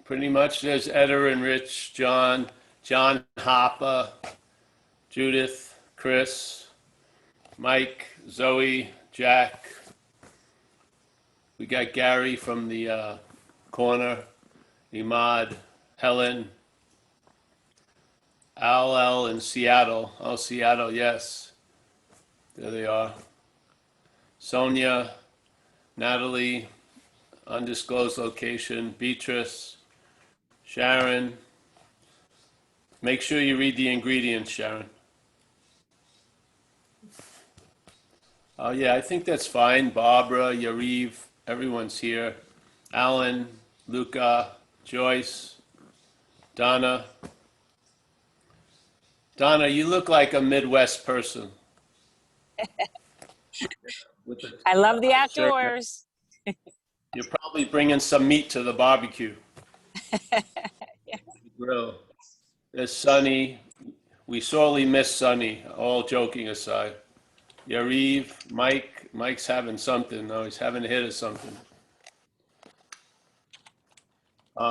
pretty much. There's Eder and Rich, John, John Hopper, Judith, Chris, Mike, Zoe, Jack. We got Gary from the corner, Imad, Helen, Al in Seattle. Oh, Seattle, yes. There they are. Sonia, Natalie, undisclosed location, Beatrice, Sharon. Make sure you read the ingredients, Sharon. Oh, yeah, I think that's fine. Barbara, Yariv, everyone's here. Alan, Luca, Joyce, Donna. Donna, you look like a Midwest person. I love the outdoors. You're probably bringing some meat to the barbecue. Yeah. Grill. There's Sonny. We sorely miss Sonny, all joking aside. Yariv, Mike's having something. No, he's having a hit or something.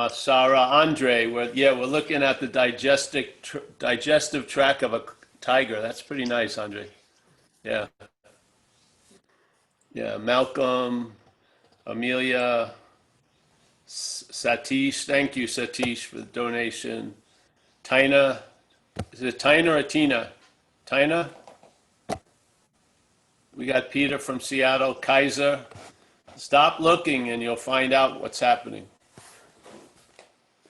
Sarah, Andre, we're looking at the digestive tract of a tiger. That's pretty nice, Andre. Yeah. Yeah, Malcolm, Amelia, Satish. Thank you, Satish, for the donation. Tina. Is it Tina or Tina? Tina? We got Peter from Seattle. Kaiser. Stop looking and you'll find out what's happening.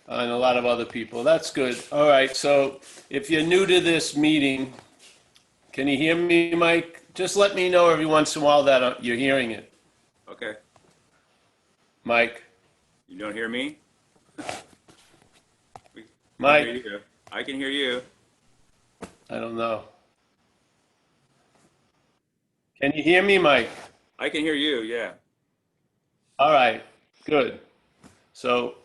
And a lot of other people. That's good. All right, so if you're new to this meeting, can you hear me, Mike? Just let me know every once in a while that you're hearing it. Okay. Mike. You don't hear me? Mike. I can hear you. I don't know. Can you hear me, Mike? I can hear you, yeah. All right, good. So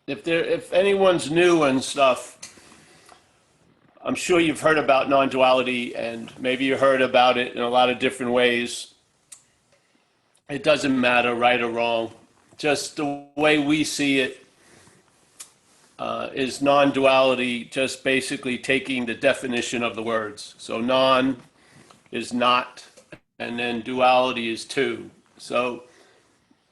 if anyone's new and stuff, I'm sure you've heard about non-duality and maybe you heard about it in a lot of different ways. It doesn't matter right or wrong. Just the way we see it is non-duality, just basically taking the definition of the words. So non is not, and then duality is two. So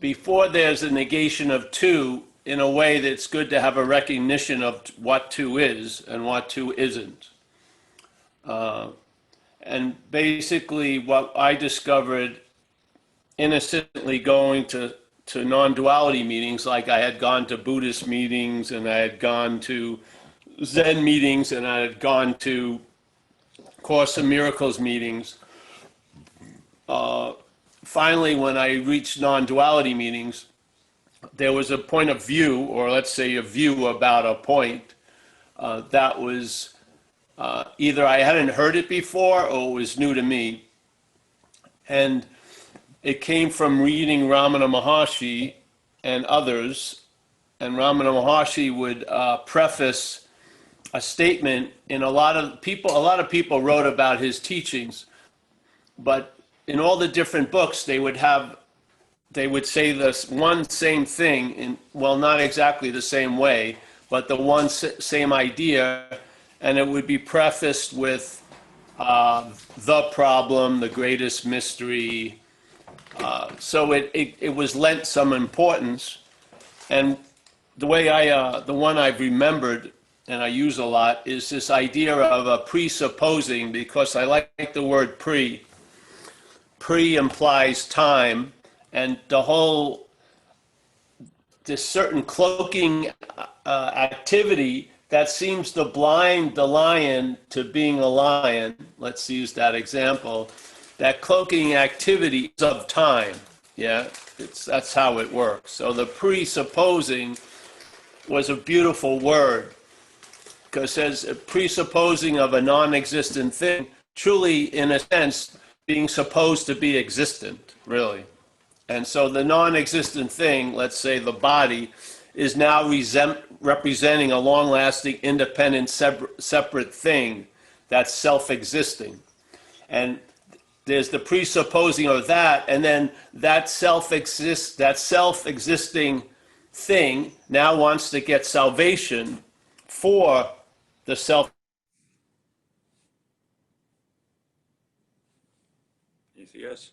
before there's a negation of two, in a way that's good to have a recognition of what two is and what two isn't. And basically what I discovered innocently going to non-duality meetings, like I had gone to Buddhist meetings and I had gone to Zen meetings and I had gone to Course in Miracles meetings. Finally, when I reached non-duality meetings, there was a point of view, or let's say a view about a point that was either I hadn't heard it before or it was new to me. And it came from reading Ramana Maharshi and others. And Ramana Maharshi would preface a statement in a lot of people wrote about his teachings, but in all the different books they would say this one same thing in, well, not exactly the same way, but the one same idea, and it would be prefaced with the problem, the greatest mystery. So it was lent some importance, and the way the one I've remembered and I use a lot is this idea of a presupposing, because I like the word pre. Pre implies time, and this certain cloaking activity that seems to blind the lion to being a lion. Let's use that example. That cloaking activity is of time. Yeah, that's how it works. So the presupposing was a beautiful word, because it says presupposing of a non-existent thing, truly, in a sense, being supposed to be existent, really. And so the non-existent thing, let's say the body, is now representing a long-lasting, independent, separate thing that's self-existing. And there's the presupposing of that, and then that self-existing thing now wants to get salvation for the self. Yes.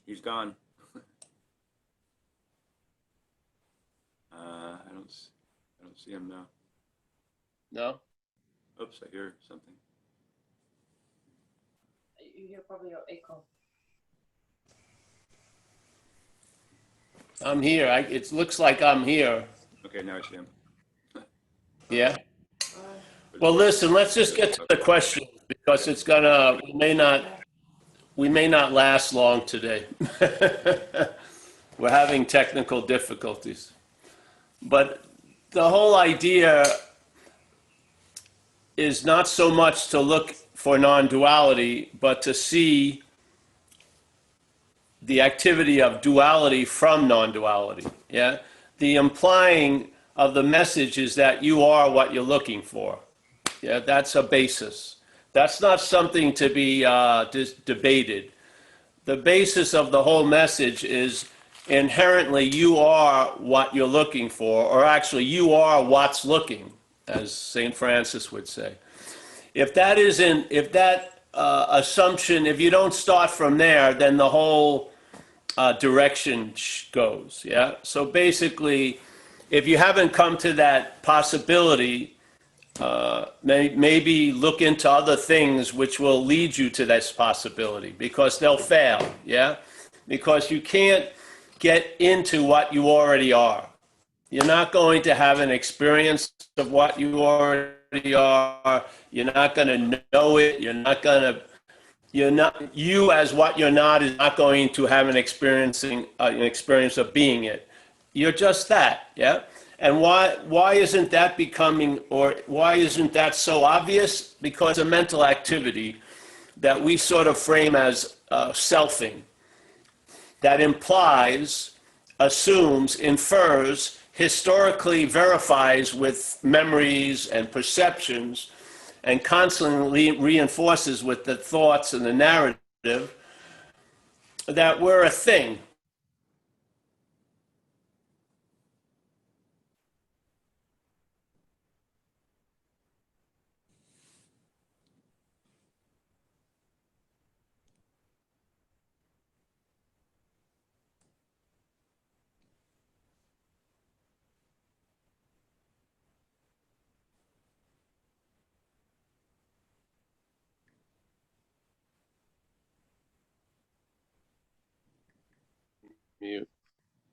He's gone. I don't see him now. No? Oops, I hear something. You hear probably your echo. I'm here. It looks like I'm here. Okay, now I see him. Yeah? Well, listen, let's just get to the questions because it's gonna, we may not last long today. We're having technical difficulties. But the whole idea is not so much to look for non-duality, but to see the activity of duality from non-duality. Yeah? The implying of the message is that you are what you're looking for. Yeah, that's a basis. That's not something to be debated. The basis of the whole message is inherently you are what you're looking for, or actually you are what's looking, as St. Francis would say. If that isn't, if that assumption, if you don't start from there, then the whole direction goes. Yeah. So basically, if you haven't come to that possibility, maybe look into other things which will lead you to this possibility because they'll fail. Yeah. Because you can't get into what you already are. You're not going to have an experience of what you already are. You're not going to know it. You as what you're not is not going to have an experience of being it. You're just that, yeah? And why isn't that becoming, or why isn't that so obvious? Because a mental activity that we sort of frame as selfing, that implies, assumes, infers, historically verifies with memories and perceptions, and constantly reinforces with the thoughts and the narrative that we're a thing.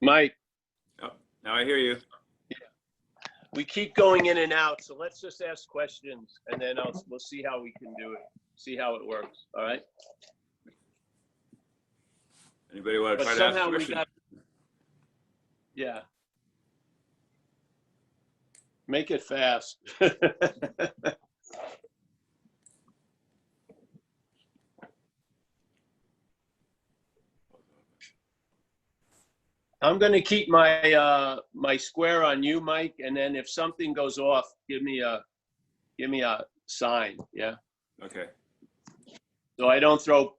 Mike, Oh, now I hear you. we keep going in and out, so let's just ask questions, and then we'll see how we can do it, see how it works, all right? Anybody want to But try to ask a somehow we question? got, yeah. Make it fast. I'm going to keep my square on you, Mike, and then if something goes off, give me a sign, yeah? Okay. So I don't throw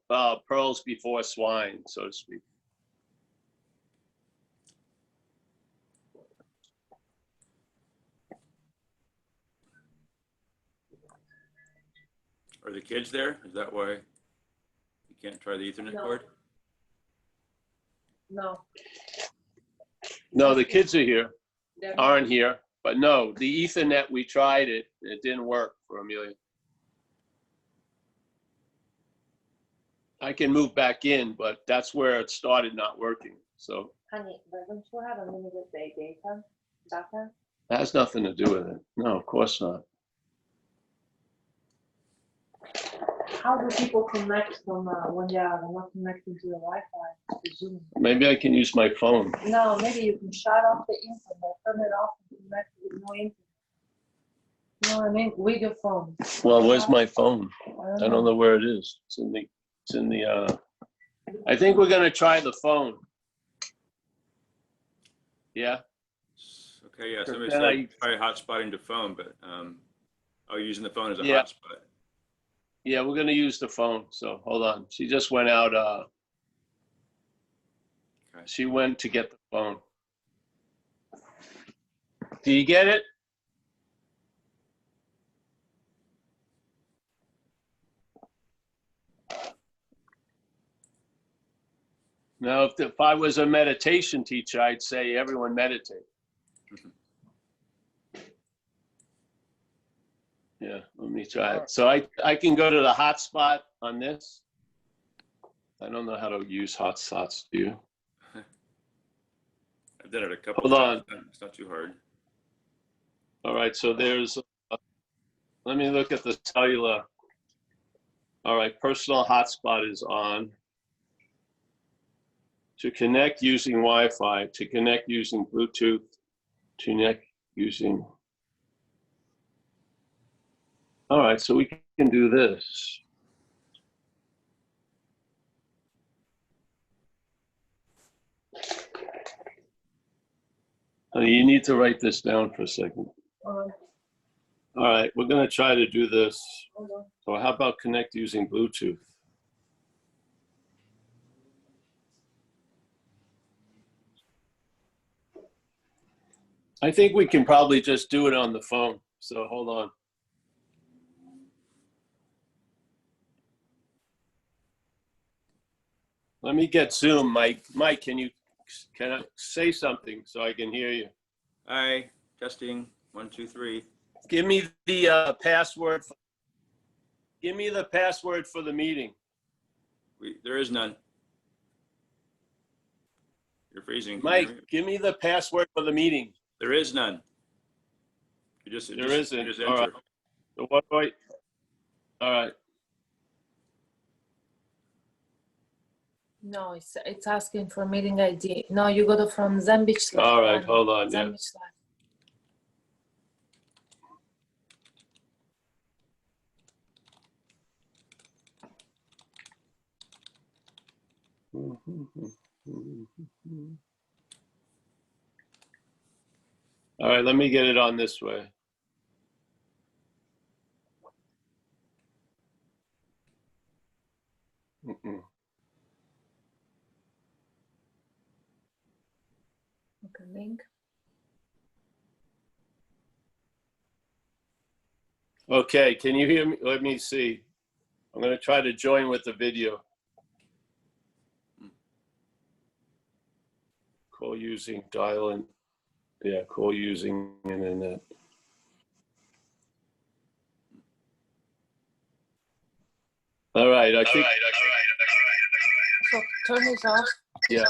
pearls before swine, so to speak. Are the kids there? Is that why you can't try the Ethernet No. cord? No, No, the kids are here, they're aren't here, but no, the Ethernet, we tried it, it didn't work for Amelia. I can move back in, but that's where it started not working, so Honey, but don't you have unlimited data? that has nothing to do with it. No, of course not. How do people connect from when they are not connecting to the Wi-Fi, to Zoom? Maybe I can use my phone. No, maybe you can shut off the internet, turn it off and connect with no internet. No, I mean with your phone. Well, where's my phone? I I don't know where it is. It's in the, I think we're gonna try the phone. Yeah, Okay, yeah, somebody Then said try hotspotting the phone, but, oh, using the phone as a Yeah. hotspot. yeah, we're gonna use the phone. So hold on. She just went out, Okay. she went to get the phone. Do you get it? Now, if I was a meditation teacher, I'd say everyone meditate. Yeah, let me try it. So I can go to the hotspot on this. I don't know how to use hotspots, do you? I've done it a couple Hold times. on. It's not too hard. All right, so there's, let me look at the cellular. All right, personal hotspot is on. To connect using Wi-Fi, to connect using Bluetooth, to connect using. All right, so we can do this. Honey, you need to write this down for a second. All right, we're gonna try to do this. So how about connect using Bluetooth? I think we can probably just do it on the phone. So hold on. Let me get Zoom, Mike. Mike, can I say something so I can hear you? Hi, testing, 1, 2, 3. Give me the password. Give me the password for the meeting. There is none. You're freezing. Can you Mike, hear me? give me the password for the meeting. There is none. You just, There isn't. You just All right. enter. So what do I? All right. No, it's asking for meeting ID. No, you go to from Zambich Live. All right. Hold on. Yeah. Zambich Live. All right. Let me get it on this way. Mm-mm. Okay, link. Okay. Can you hear me? Let me see. I'm going to try to join with the video. Call using dial-in. Yeah, call using internet. All right. I think. So turn this off. Yeah.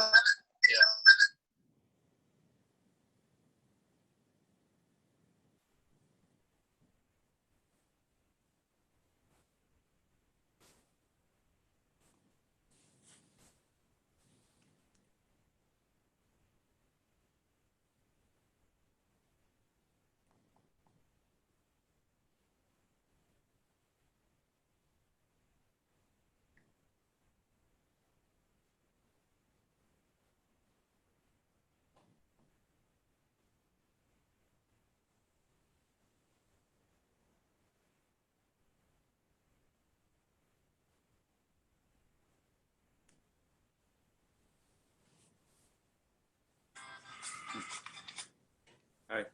Hi.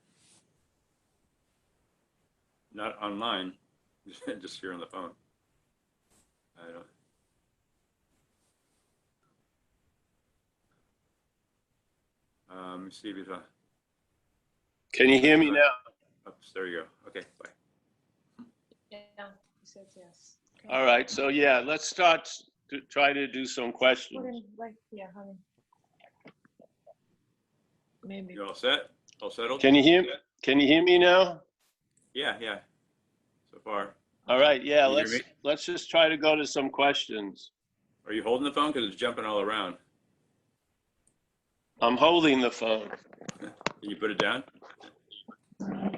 Not online, just here on the phone. I don't. Let me see if it's Can you hear me now? Oops, there you go. Okay, bye. Yeah, he said yes. Okay. All right. So yeah, let's start to try to do some Put questions. in like honey. Maybe. You all set? All settled? Can you hear? Can you hear me now? Yeah, yeah. So far. All right. Yeah. Can you hear me? Let's just try to go to some questions. Are you holding the phone? Because it's jumping all around. I'm holding the phone. Can you put it down?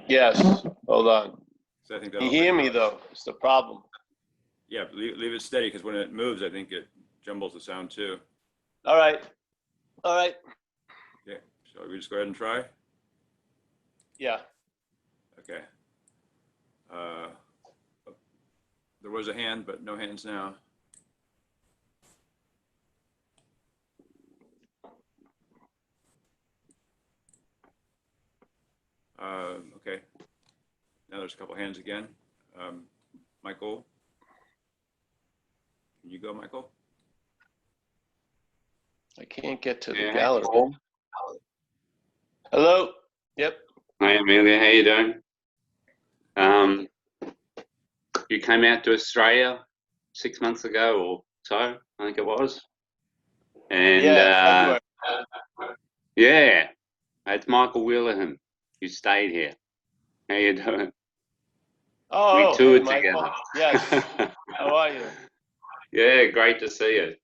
Yes. Hold on. So I think You that'll hear me though, it's the problem. Yeah, leave it steady because when it moves, I think it jumbles the sound too. All right, all right, Okay, so we just go ahead and try. yeah. Okay. There was a hand, but no hands now. Okay. Now there's a couple hands again. Michael, can you go, Michael? I can't get to the Yeah, gallery. Paul. Hello, yep. Hi, Amelia. How you doing? You came out to Australia 6 months ago or so, I think it was. And Yeah, yeah, it's Michael Wheelerham. You stayed here. How you doing? oh, We toured hey, Michael. together. Yes, how are you? Yeah, great to see you.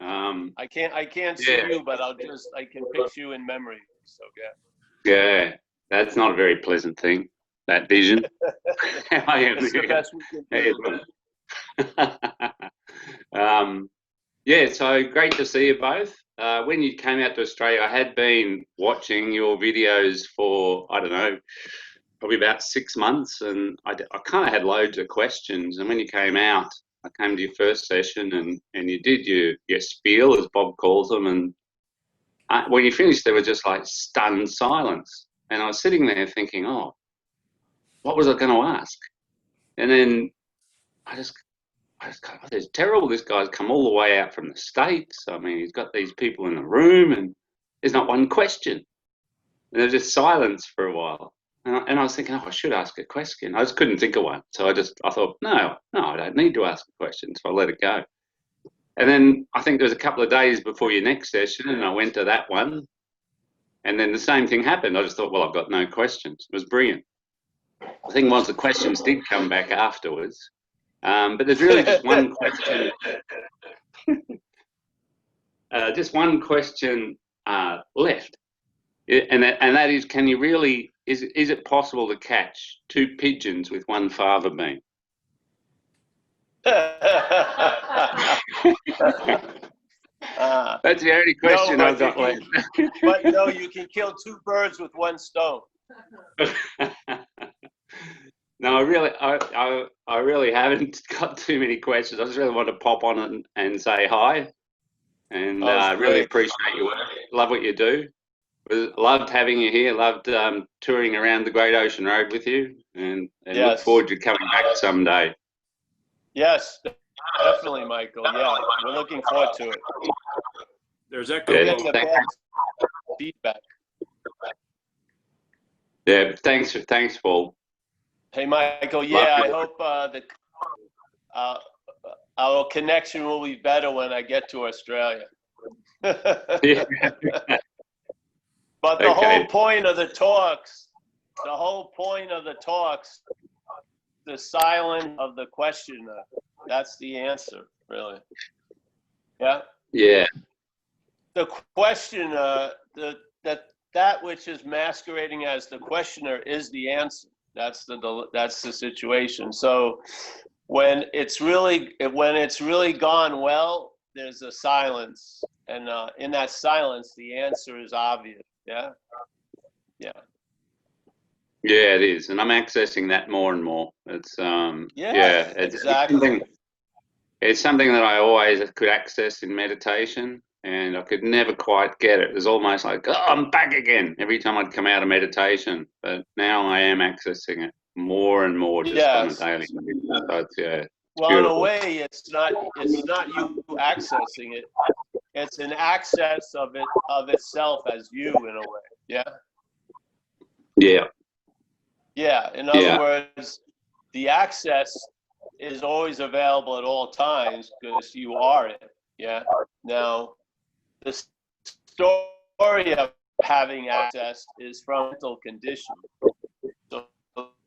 I can't see Yeah. you, but I can picture you in memory, so yeah. Yeah, that's not a very pleasant thing, that vision. How are you, It's the Amelia? best we can How you doing? Yeah, so great to see you both. When you came out to Australia, I had been watching your videos for, I don't know, probably about 6 months, and I kind of had loads of questions. And when you came out, I came to your first session, and you did your spiel, as Bob calls them, and when you finished, there was just like stunned silence. And I was sitting there thinking, oh, what was I going to ask? And then I just God, it's terrible. This guy's come all the way out from the States. I mean, he's got these people in the room and there's not one question. And there's just silence for a while. And I was thinking, oh, I should ask a question. I just couldn't think of one. So I thought, no, I don't need to ask a question. So I let it go. And then I think there was a couple of days before your next session and I went to that one. And then the same thing happened. I just thought, well, I've got no questions. It was brilliant. The thing was, the questions did come back afterwards. But there's really just one question. Just one question left, and that is: can you really? Is it possible to catch two pigeons with one fava bean? That's the only question I've got left. But no, you can kill two birds with one stone. No, I really haven't got too many questions. I just really want to pop on and say hi, and really appreciate your work. Love what you do. Loved having you here. Loved touring around the Great Ocean Road with you, and Yes. look forward to coming back someday. Yes, definitely, Michael. Yeah, we're looking forward to it. There's echo. We're Yeah, getting a bad feedback. Yeah, thanks, Paul. Hey, Michael. Yeah, I hope our connection will be better when I get to Australia. Yeah. But the Okay. whole point of the talks, the silence of the questioner, that's the answer, really. Yeah. Yeah. The questioner, that which is masquerading as the questioner is the answer. That's the situation. So when it's really gone well, there's a silence, and in that silence, the answer is obvious. Yeah. Yeah. Yeah, it is, and I'm accessing that more and more. It's Yeah, exactly. it's something that I always could access in meditation, and I could never quite get it. It's almost like, oh, I'm back again every time I'd come out of meditation. But now I am accessing it more and more just on a daily basis. So it's Well, beautiful. in a way, it's not you accessing it. It's an access of itself as you, in a way. Yeah. Yeah. Yeah. In other words, the access is always available at all times because you are it. Yeah. Now, the story of having access is from mental condition. So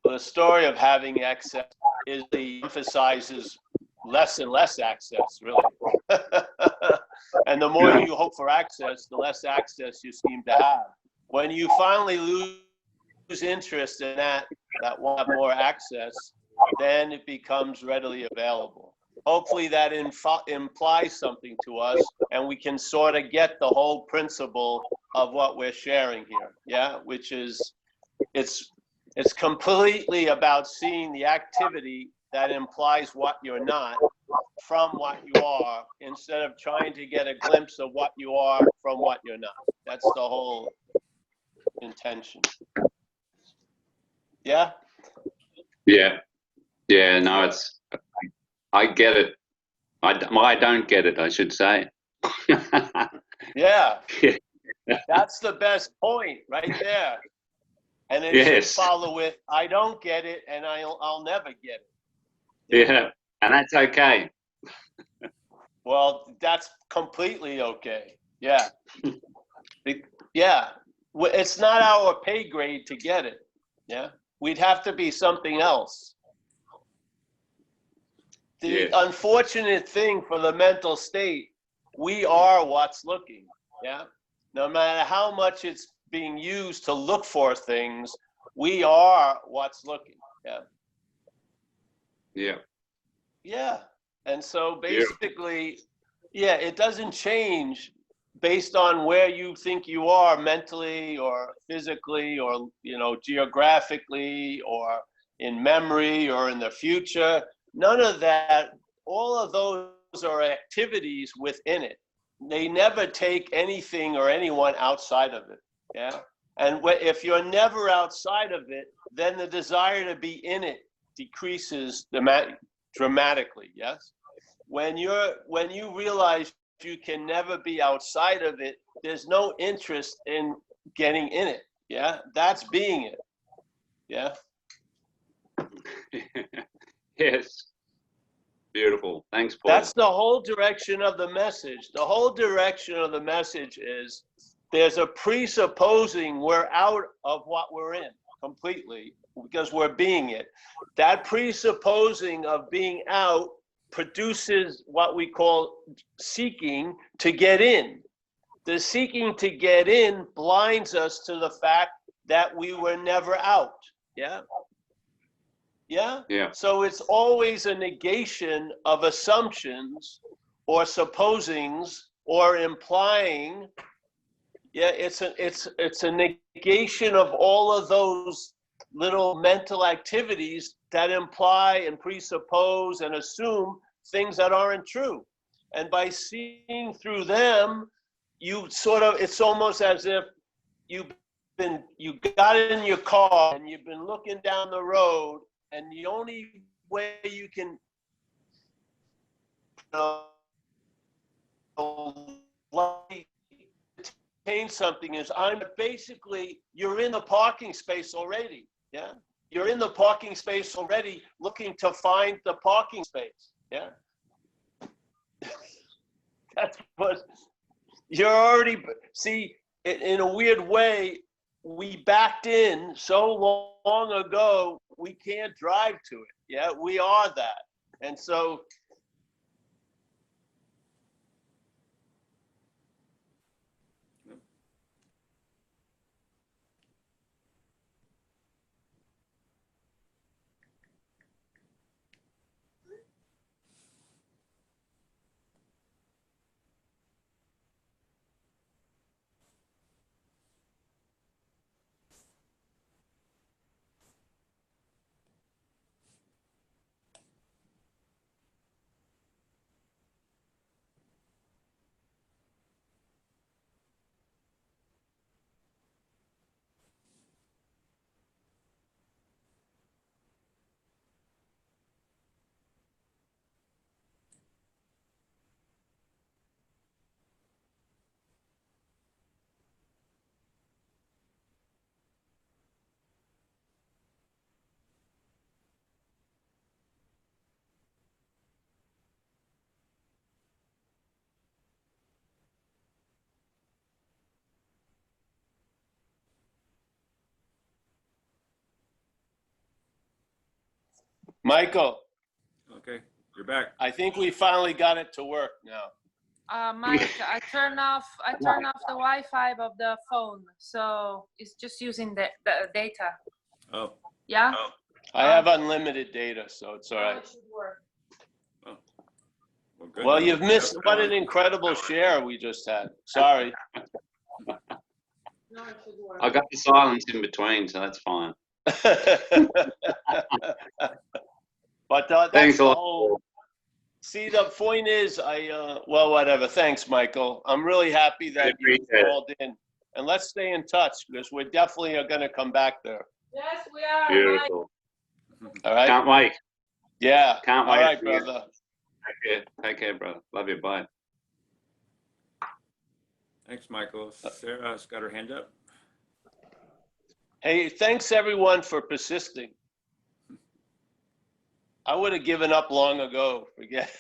the story of having access emphasizes less and less access, really. And the more you hope for access, the less access you seem to have. When you finally lose interest in that want more access, then it becomes readily available. Hopefully that implies something to us, and we can sort of get the whole principle of what we're sharing here. Yeah, which is, it's completely about seeing the activity that implies what you're not from what you are, instead of trying to get a glimpse of what you are from what you're not. That's the whole intention. Yeah? Yeah. Yeah. No, it's, I get it. Well, I don't get it, I should say. Yeah. Yeah. That's the best point right there. And it should Yes. follow with, I don't get it, and I'll never get it. Yeah. And that's okay. Well, that's completely okay. Yeah. Yeah. It's not our pay grade to get it. Yeah. We'd have to be something else. The Yes. unfortunate thing for the mental state, we are what's looking. Yeah. No matter how much it's being used to look for things, we are what's looking. Yeah. Yeah. Yeah. And so basically, yeah, it doesn't change based on where you think you are mentally or physically or, you know, geographically or in memory or in the future. None of that, all of those are activities within it. They never take anything or anyone outside of it. Yeah. And if you're never outside of it, then the desire to be in it decreases dramatically. Yes. When you realize you can never be outside of it, there's no interest in getting in it. Yeah. That's being it. Yeah. Yes. Beautiful. Thanks, Paul. That's the whole direction of the message. The whole direction of the message is there's a presupposing we're out of what we're in completely because we're being it. That presupposing of being out produces what we call seeking to get in. The seeking to get in blinds us to the fact that we were never out. Yeah. Yeah? Yeah. So it's always a negation of assumptions or supposings or implying. Yeah, it's a negation of all of those little mental activities that imply and presuppose and assume things that aren't true. And by seeing through them, you sort of, it's almost as if you got in your car and you've been looking down the road, and the only way you can attain something is you're in the parking space already. Yeah. You're in the parking space already looking to find the parking space. Yeah. That's what you're already, see, in a weird way, we backed in so long ago, we can't drive to it. Yeah, we are that. And so, Michael, Okay, you're back. I think we finally got it to work now. Mike, I turn off the Wi-Fi of the phone, so it's just using the data. Oh, Yeah. I have unlimited data, so it's all Now right. it should work. Well, good. Well, Then you've we'll missed, have what an power. incredible share we just had. Sorry. Now it should work. I got the silence in between, so that's fine. But that's Thanks a the lot. whole, see, the point is, well, whatever. Thanks, Michael. I'm really happy that you appreciate it. called in. And let's stay in touch because we definitely are going to come back there. Yes, we are. Mike. Beautiful. All right? Can't wait. Yeah. Can't All wait. right, brother. Take care, brother. Love you. Bye. Thanks, Michael. Sarah's got her hand up. Hey, thanks everyone for persisting. I would have given up long ago. Forget.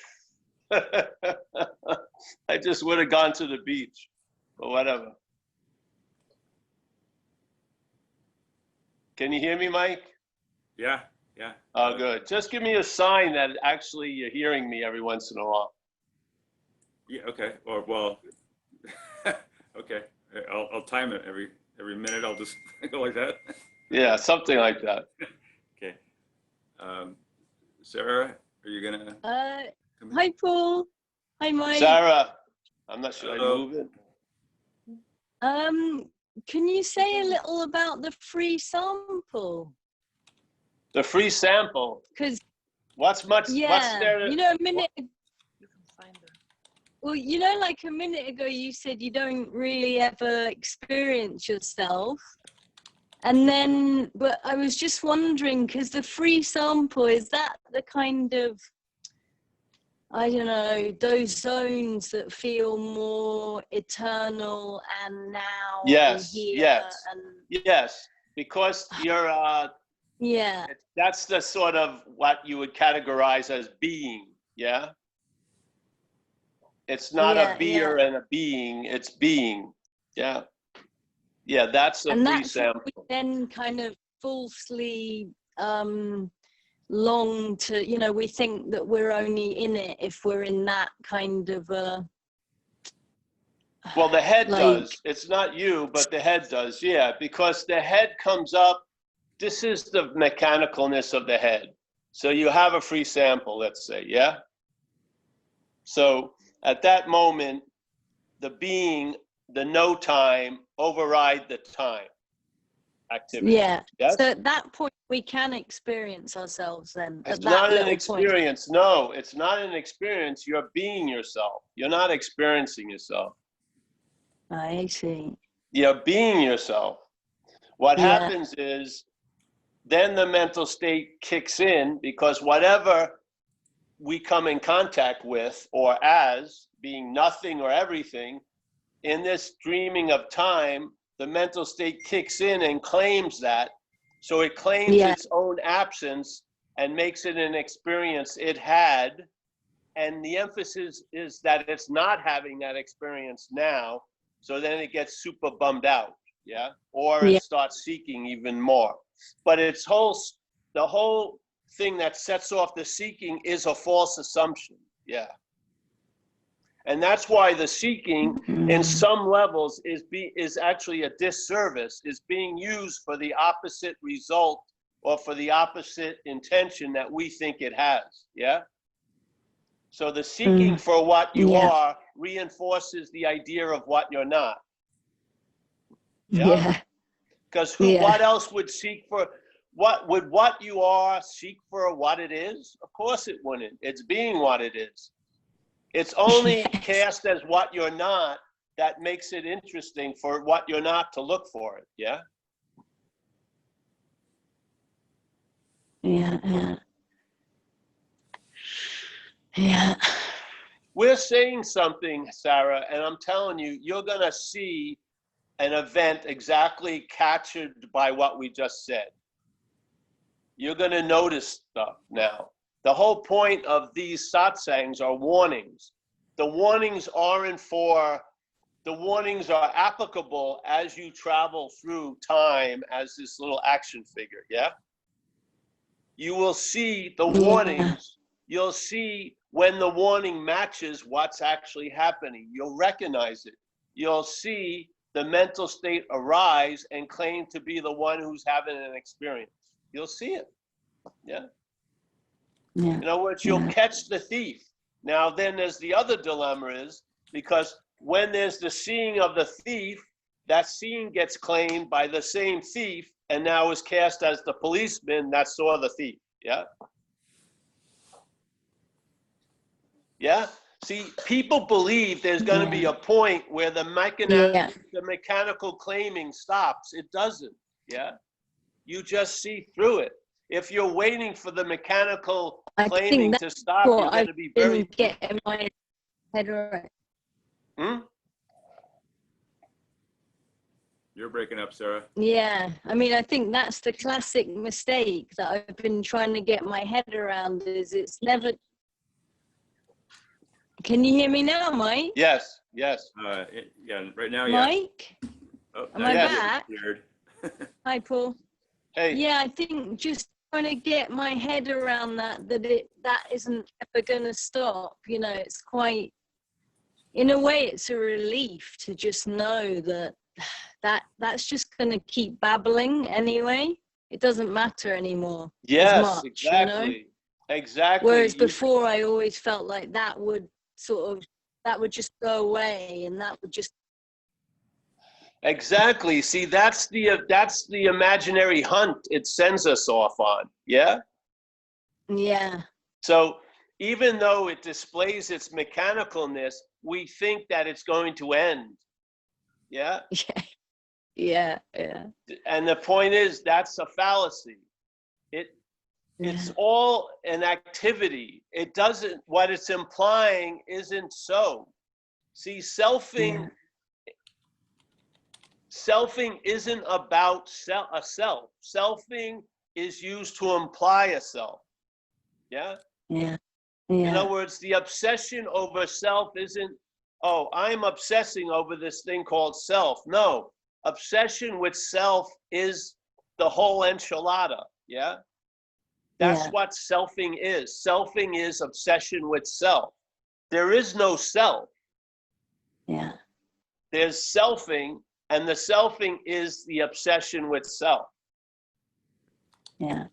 I just would have gone to the beach or whatever. Can you hear me, Mike? Yeah, yeah. Oh, good. Just give me a sign that actually you're hearing me every once in a while. Yeah, okay. Or, well, okay. I'll time it every minute. I'll just go like that. Yeah, something like that. Okay. Sarah, are you gonna? come in? Hi, Paul. Hi, Mike. Sarah, I'm not sure I Hello. move it. Can you say a little about the free sample? The free sample. Because What's yeah, there? you know, a minute. You can find her. Well, you know, like a minute ago, you said you don't really ever experience yourself. And then, but I was just wondering, because the free sample, is that the kind of, I don't know, those zones that feel more eternal and now Yes, and here yes. and Yes, because you're, yeah, that's the sort of what you would categorize as being, yeah? It's not Yeah, a beer and a being, it's being, yeah. Yeah, that's a and free that's what sample. we then kind of falsely long to, you know, we think that we're only in it if we're in that kind of a Well, the head like, does. It's not you, but the head does, yeah, because the head comes up. This is the mechanicalness of the head. So you have a free sample, let's say, yeah? So at that moment, the being, the no time, override the time activity. yeah. Yes? So at that point we can experience ourselves then. It's at that not an little point. experience. No, it's not an experience. You're being yourself. You're not experiencing yourself. I see. You're being yourself. What Yeah. happens is then the mental state kicks in because whatever we come in contact with or as being nothing or everything, in this dreaming of time, the mental state kicks in and claims that. So it claims Yeah. its own absence and makes it an experience it had. And the emphasis is that it's not having that experience now. So then it gets super bummed out, yeah? Or it Yeah. starts seeking even more. But the whole thing that sets off the seeking is a false assumption, yeah. And that's why the seeking in some levels is actually a disservice, is being used for the opposite result or for the opposite intention that we think it has, yeah? So the seeking for what you Yeah. are reinforces the idea of what you're not. Yeah. Because Yeah. what else would seek for, what you are seek for what it is? Of course it wouldn't. It's being what it is. It's only Yes. cast as what you're not that makes it interesting for what you're not to look for it, yeah? Yeah. Yeah. Yeah. We're saying something, Sarah, and I'm telling you, you're gonna see an event exactly captured by what we just said. You're gonna notice stuff now. The whole point of these satsangs are warnings. The warnings the warnings are applicable as you travel through time as this little action figure, yeah? You will see the warnings. You'll see when the warning matches what's actually happening. You'll recognize it. You'll see the mental state arise and claim to be the one who's having an experience. You'll see it. Yeah. Yeah. In other words, you'll catch the thief. Now, then there's the other dilemma is because when there's the seeing of the thief, that seeing gets claimed by the same thief and now is cast as the policeman that saw the thief. Yeah. Yeah. See, people believe there's going to be a point where the mechanical claiming stops. It doesn't. Yeah. You just see through it. If you're waiting for the mechanical claiming to stop, you're going to be very. Getting my head right. You're breaking up, Sarah. Yeah, I mean, I think that's the classic mistake that I've been trying to get my head around. Is it's never. Can you hear me now, Mike? Yes. Yes. Yeah. Right now, yeah. Mike, Oh, am I back? Weird. Hi, Paul. Hey. Yeah, I think just trying to get my head around that isn't ever going to stop. You know, it's quite, in a way, it's a relief to just know that's just going to keep babbling anyway. It doesn't matter anymore. Yes, as much, exactly. You know? Exactly. Whereas before, I always felt like that would just go away, and that would just. Exactly. See, that's the imaginary hunt it sends us off on. Yeah. Yeah. So even though it displays its mechanicalness, we think that it's going to end. Yeah. Yeah. Yeah. And the point is, that's a fallacy. It's all an activity. It doesn't. What it's implying isn't so. See, selfing isn't about a self. Selfing is used to imply a self. Yeah? Yeah. In other words, the obsession over self isn't, oh, I'm obsessing over this thing called self. No, obsession with self is the whole enchilada. Yeah? That's what selfing is. Selfing is obsession with self. There is no self. Yeah. There's selfing, and the selfing is the obsession with self. Yeah.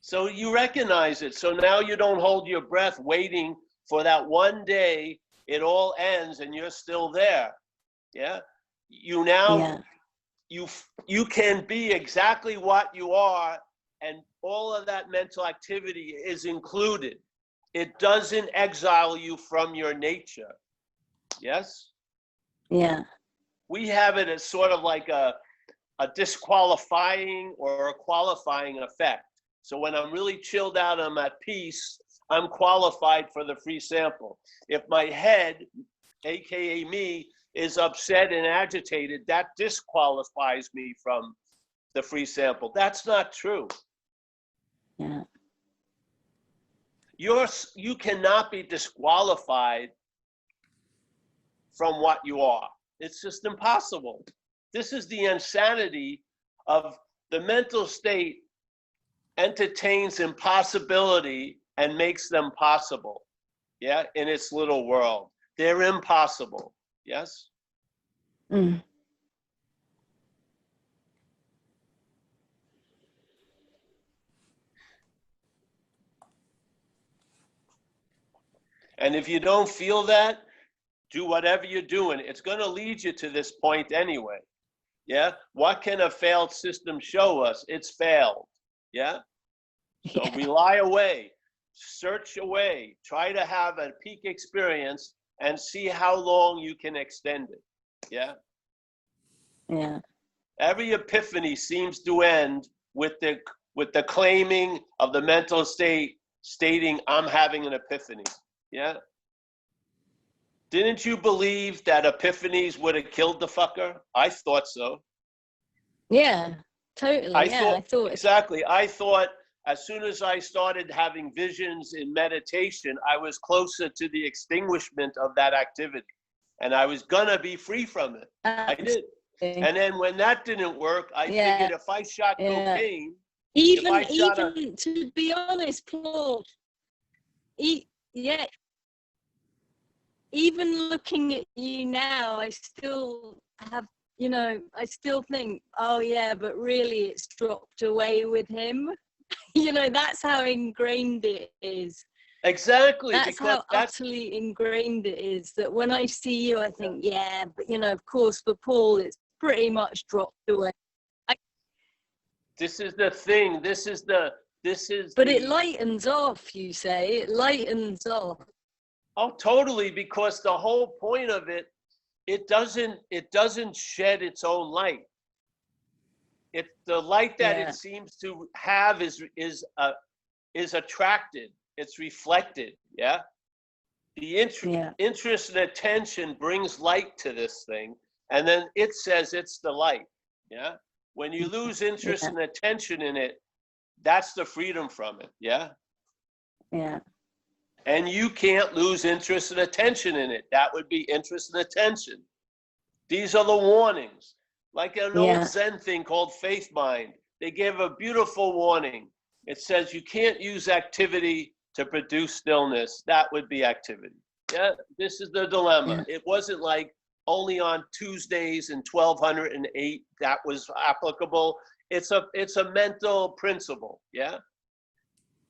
So you recognize it. So now you don't hold your breath waiting for that one day it all ends and you're still there. Yeah. You now, you can be exactly what you are, and all of that mental activity is included. It doesn't exile you from your nature. Yes? Yeah. We have it as sort of like a disqualifying or a qualifying effect. So when I'm really chilled out, I'm at peace, I'm qualified for the free sample. If my head, AKA me, is upset and agitated, that disqualifies me from the free sample. That's not true. Yeah. You cannot be disqualified from what you are. It's just impossible. This is the insanity of the mental state entertains impossibility and makes them possible. Yeah, in its little world. They're impossible. Yes? Mm. And if you don't feel that, do whatever you're doing. It's going to lead you to this point anyway. Yeah? What can a failed system show us? It's failed. Yeah? So rely away, search away, try to have a peak experience and see how long you can extend it. Yeah? Yeah. Every epiphany seems to end with the claiming of the mental state stating, I'm having an epiphany. Yeah? Didn't you believe that epiphanies would have killed the fucker? I thought so. Yeah, totally. I thought exactly. I thought as soon as I started having visions in meditation, I was closer to the extinguishment of that activity. And I was gonna be free from it. I did. And then when that didn't work, I figured if I shot cocaine, even to be honest, Paul, even looking at you now, I still have, I still think, oh yeah, but really it's dropped away with him. You know, that's how ingrained it is. Exactly. That's Because how utterly ingrained it is, that when I see you, I think, yeah, but you know, of course, for Paul, it's pretty much dropped away. this is the thing. But it lightens off, you say. It lightens off. Oh, totally. Because the whole point of it, it doesn't shed its own light. It's the light that Yeah. it seems to have is attracted. It's reflected. Yeah. The interest and attention brings light to this thing, and then it says it's the light. Yeah. When you lose interest and attention in it, that's the freedom from it. Yeah. Yeah. And you can't lose interest and attention in it. That would be interest and attention. These are the warnings. Like an old Zen thing called Faith Mind. They gave a beautiful warning. It says you can't use activity to produce stillness. That would be activity. Yeah, this is the dilemma. It wasn't like only on Tuesdays in 1208 that was applicable. It's a mental principle. Yeah.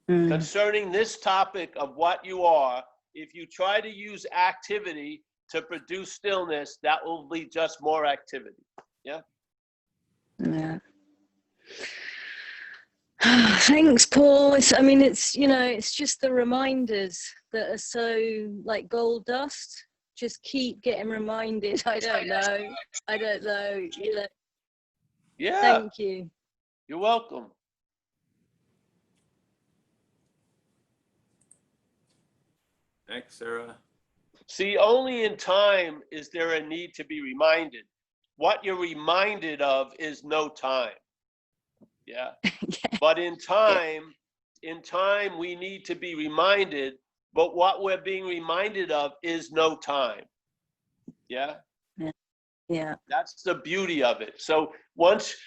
Concerning this topic of what you are, if you try to use activity to produce stillness, that will be just more activity. Yeah. Yeah. Thanks, Paul. I mean, it's, you know, it's just the reminders that are so like gold dust. Just keep getting reminded. I don't know. You know. Yeah. Thank you. You're welcome. Thanks, Sarah. See, only in time is there a need to be reminded. What you're reminded of is no time. Yeah. But in time, we need to be reminded, but what we're being reminded of is no time. Yeah. Yeah. That's the beauty of it. So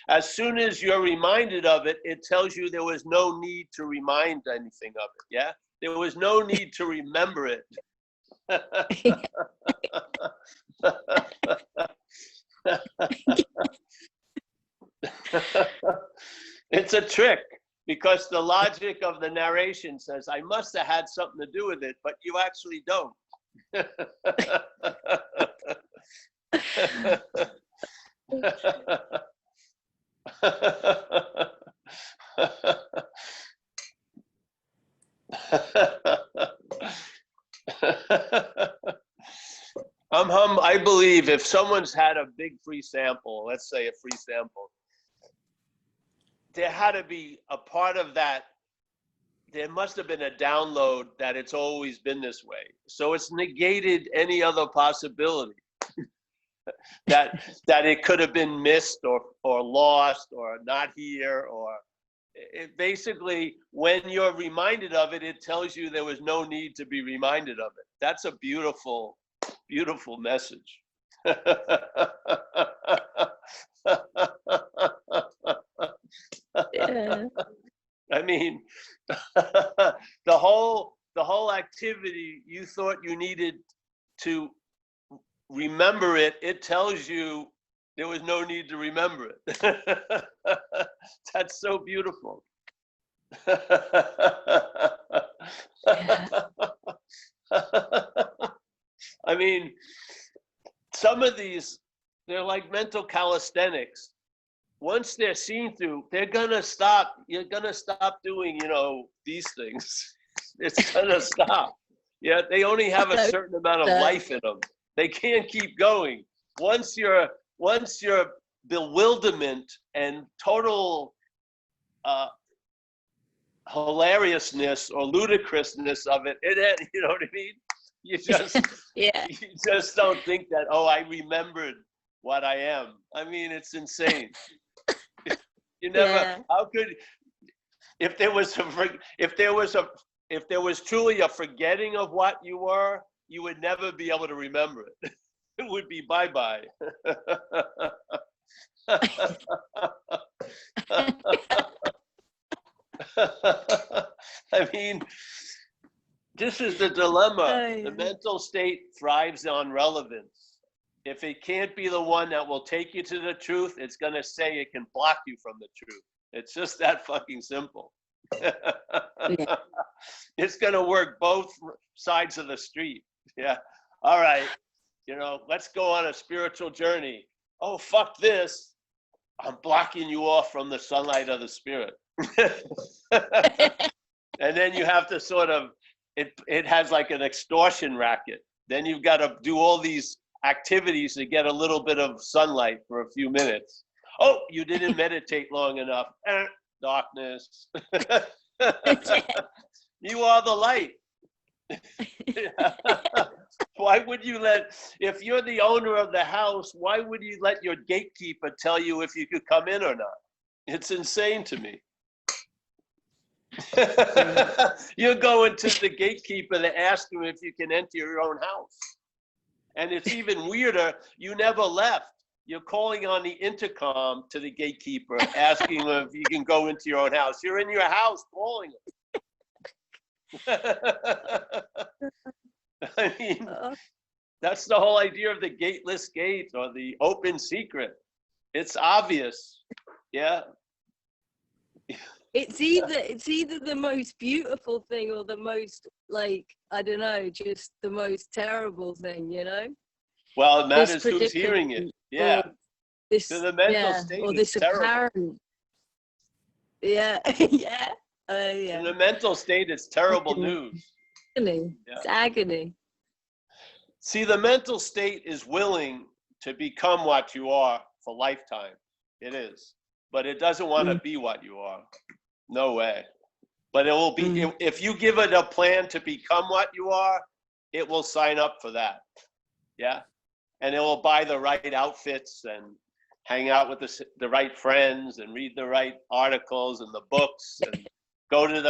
as soon as you're reminded of it, it tells you there was no need to remind anything of it. Yeah. There was no need to remember it. It's a trick, because the logic of the narration says, I must have had something to do with it, but you actually don't. I believe if someone's had a big free sample, let's say a free sample, there had to be a part of that. There must have been a download that it's always been this way. So it's negated any other possibility that it could have been missed or lost or not here, or it basically, when you're reminded of it, it tells you there was no need to be reminded of it. That's a beautiful, beautiful message. Yeah. I mean, the whole activity, you thought you needed to remember it. It tells you there was no need to remember it. That's so beautiful. I mean, some of these, they're like mental calisthenics. Once they're seen through, they're gonna stop. You're gonna stop doing, these things. It's gonna stop. Yeah, they only have a certain amount of life in them. They can't keep going. Once your bewilderment and total hilariousness or ludicrousness of it, you know what I mean? You just you just don't think that, oh, I remembered what I am. I mean, it's insane. You never. How could, if there was truly a forgetting of what you were, you would never be able to remember it. It would be bye-bye. I mean, this is the dilemma. The mental state thrives on relevance. If it can't be the one that will take you to the truth, it's going to say it can block you from the truth. It's just that fucking simple. It's going to work both sides of the street. Yeah. All right. Let's go on a spiritual journey. Oh, fuck this. I'm blocking you off from the sunlight of the spirit. And then you have to sort of, it has like an extortion racket. Then you've got to do all these activities to get a little bit of sunlight for a few minutes. Oh, you didn't meditate long enough. Darkness. You are the light. Why would you if you're the owner of the house, why would you let your gatekeeper tell you if you could come in or not? It's insane to me. You're going to the gatekeeper to ask him if you can enter your own house. And it's even weirder, you never left. You're calling on the intercom to the gatekeeper, asking him if you can go into your own house. You're in your house calling him. I mean, that's the whole idea of the gateless gate or the open secret. It's obvious. Yeah. It's either the most beautiful thing or the most, like, I don't know, just the most terrible thing, Well, it This matters who's hearing it. predicament, Yeah. or this, So the mental yeah, state or is this terrible. apparent, yeah, yeah, In yeah. the mental state, it's terrible news. Agony. Yeah. It's agony. See, the mental state is willing to become what you are for lifetime. It is. But it doesn't want to be what you are. No way. But it will be, if you give it a plan to become what you are, it will sign up for that. Yeah. And it will buy the right outfits and hang out with the right friends and read the right articles and the books and go to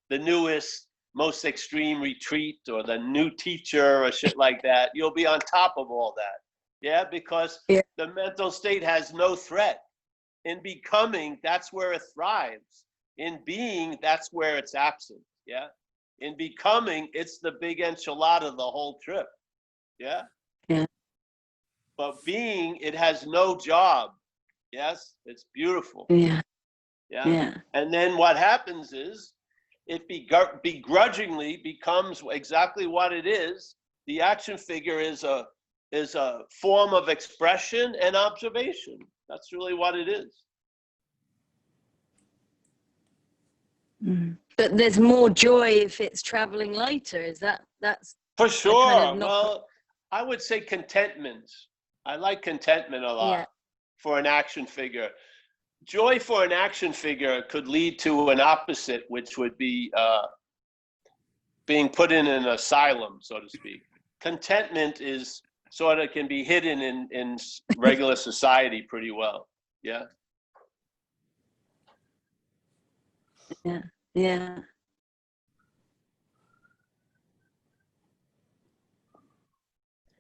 the newest, most extreme retreat or the new teacher or shit like that. You'll be on top of all that. Yeah, because the mental state has no threat. In becoming, that's where it thrives. In being, that's where it's absent. Yeah. In becoming, it's the big enchilada the whole trip. Yeah. Yeah. But being, it has no job. Yes. It's beautiful. Yeah. Yeah. Yeah. And then what happens is it begrudgingly becomes exactly what it is. The action figure is a form of expression and observation. That's really what it is. But there's more joy if it's traveling later. Is that's For sure. kind of Well, I would say contentment. I like contentment a lot for an action figure. Joy for an action figure could lead to an opposite, which would be being put in an asylum, so to speak. Contentment is sort of can be hidden in regular society pretty well. Yeah. Yeah. Yeah.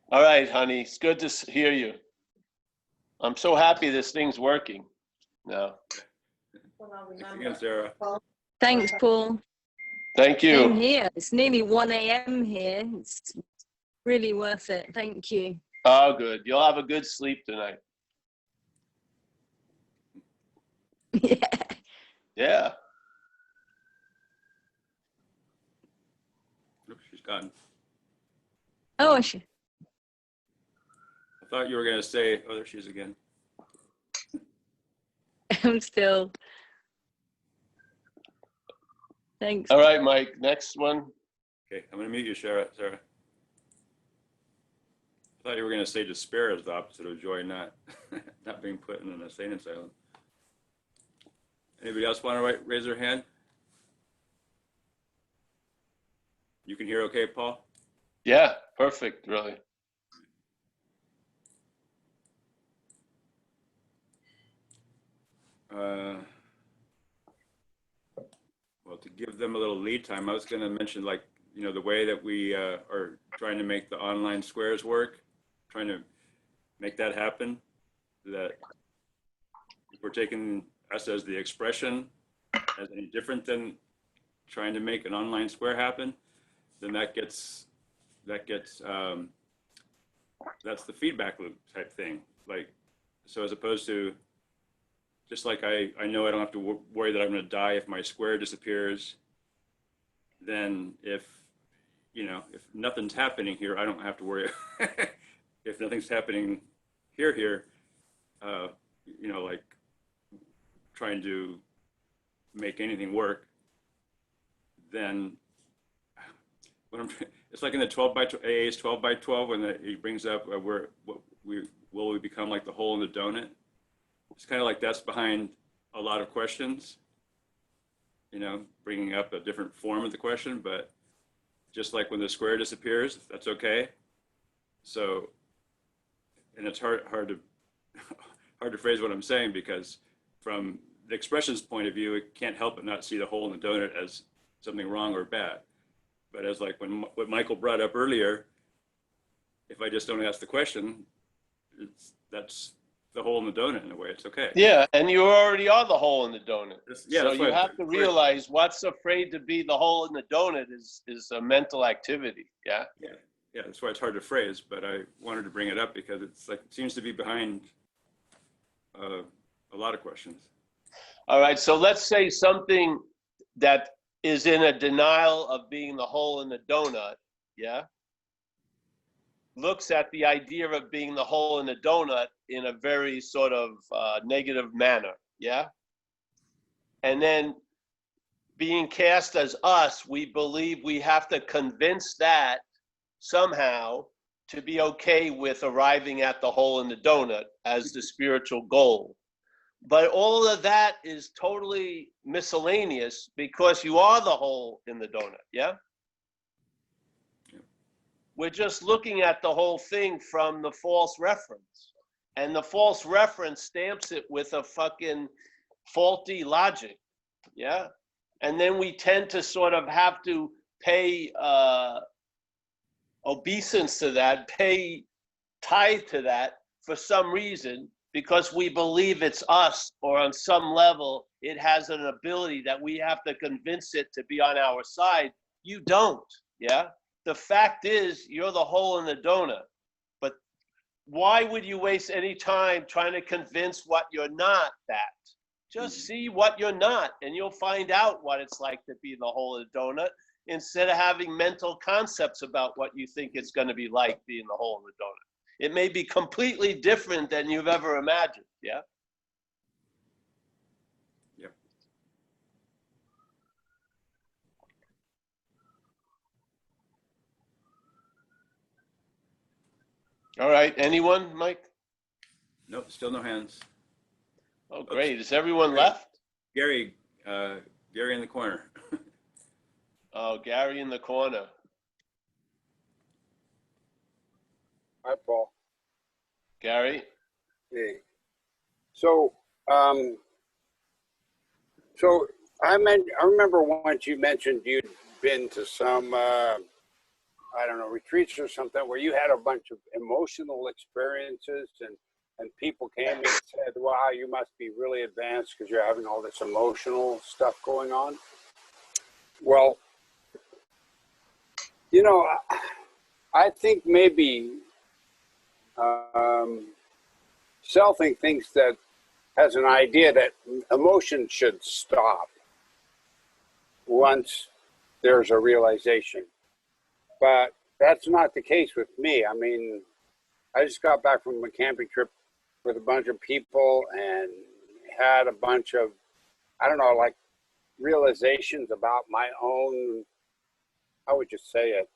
All right, honey. It's good to hear you. I'm so happy this thing's working now. Thanks again, Sarah. Thanks, Paul. Thank you. Same here. It's nearly 1 a.m. here. It's really worth it. Thank you. Oh, good. You'll have a good sleep tonight. Yeah. Yeah. Oops, she's gone. Oh, I thought you were going to say, oh, there she is again. I'm still. Thanks. All right, Mike. Next one. Okay, I'm going to mute you, Sarah. I thought you were going to say despair is the opposite of joy, not being put in an insane asylum. Anybody else want to raise their hand? You can hear okay, Paul? Yeah, perfect, really. Well, to give them a little lead time, I was going to mention, like, the way that we are trying to make the online squares work, trying to make that happen, that if we're taking us as the expression as any different than trying to make an online square happen, then that's the feedback loop type thing. Like, so as opposed to just like I know I don't have to worry that I'm going to die if my square disappears, then if nothing's happening here, I don't have to worry. If nothing's happening here, like trying to make anything work, then it's like in the 12 by AA's 12 by 12 when he brings up will we become like the hole in the donut? It's kind of like that's behind a lot of questions, bringing up a different form of the question, but just like when the square disappears, that's okay. So, and it's hard to phrase what I'm saying, because from the expression's point of view, it can't help but not see the hole in the donut as something wrong or bad. But as like what Michael brought up earlier, if I just don't ask the question, that's the hole in the donut in a way. It's okay. Yeah, and you already are the hole in the donut. Yeah, so you have to realize what's afraid to be the hole in the donut is a mental activity. Yeah. Yeah, that's why it's hard to phrase, but I wanted to bring it up because it's like it seems to be behind a lot of questions. All right, so let's say something that is in a denial of being the hole in the donut, yeah, looks at the idea of being the hole in the donut in a very sort of negative manner, yeah? And then being cast as us, we believe we have to convince that somehow to be okay with arriving at the hole in the donut as the spiritual goal. But all of that is totally miscellaneous because you are the hole in the donut, yeah? We're just looking at the whole thing from the false reference. And the false reference stamps it with a fucking faulty logic, yeah? And then we tend to sort of have to pay obeisance to that, pay tithe to that for some reason, because we believe it's us, or on some level, it has an ability that we have to convince it to be on our side. You don't, yeah? The fact is, you're the hole in the donut. But why would you waste any time trying to convince what you're not that? Just see what you're not, and you'll find out what it's like to be the hole in the donut, instead of having mental concepts about what you think it's going to be like being the hole in the donut. It may be completely different than you've ever imagined, yeah? Yep. All right, anyone, Mike? Nope, still no hands. Oh, great. Is everyone left? Gary in the corner. Oh, Gary in the corner. Hi, Paul. Gary? Hey. So, I remember once you mentioned you'd been to some, I don't know, retreats or something where you had a bunch of emotional experiences and people came and said, wow, you must be really advanced because you're having all this emotional stuff going on. Well, I think maybe Selfing thinks that has an idea that emotion should stop once there's a realization. But that's not the case with me. I mean, I just got back from a camping trip with a bunch of people and had a bunch of, I don't know, like realizations about my own, how would you say it?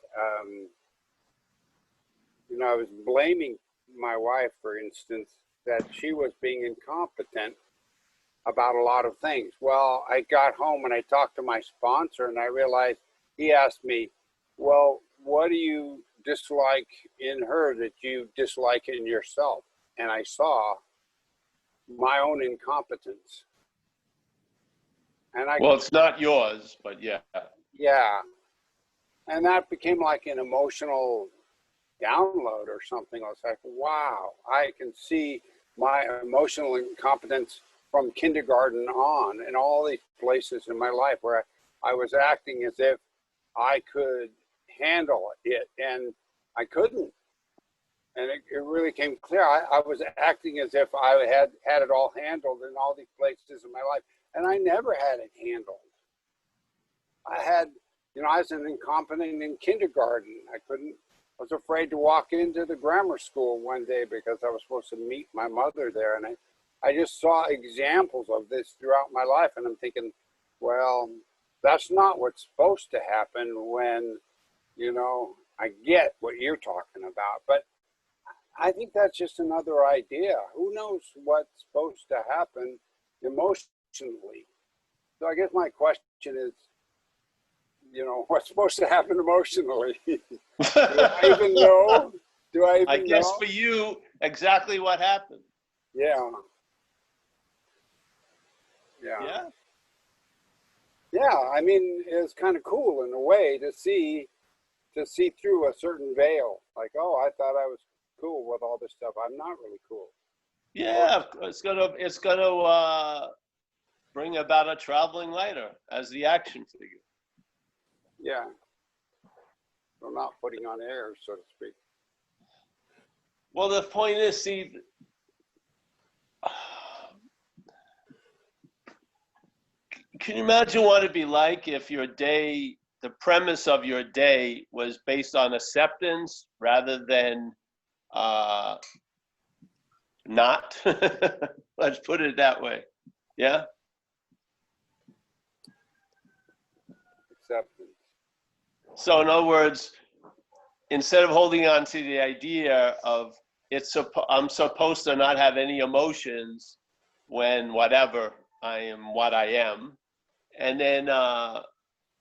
I was blaming my wife, for instance, that she was being incompetent about a lot of things. Well, I got home and I talked to my sponsor and I realized he asked me, well, what do you dislike in her that you dislike in yourself? And I saw my own incompetence. And well, it's not yours, but yeah. Yeah. And that became like an emotional download or something. I was like, wow, I can see my emotional incompetence from kindergarten on in all these places in my life where I was acting as if I could handle it and I couldn't. And it really came clear. I was acting as if I had it all handled in all these places in my life. And I never had it handled. I was an incompetent in kindergarten. I was afraid to walk into the grammar school one day because I was supposed to meet my mother there. And I just saw examples of this throughout my life. And I'm thinking, well, that's not what's supposed to happen when, I get what you're talking about. But I think that's just another idea. Who knows what's supposed to happen emotionally? So I guess my question is, what's supposed to happen emotionally? Do I even know? I guess for you, exactly what happened. Yeah. I mean, it's kind of cool in a way to see through a certain veil. Like, oh, I thought I was cool with all this stuff. I'm not really cool. Yeah, it's gonna bring about a traveling lighter as the action figure. Yeah. So not putting on airs, so to speak. Well, the point is, see, can you imagine what it'd be like if your day, the premise of your day was based on acceptance rather than not? Let's put it that way. Yeah? Acceptance. So in other words, instead of holding on to the idea of I'm supposed to not have any emotions when whatever I am what I am, and then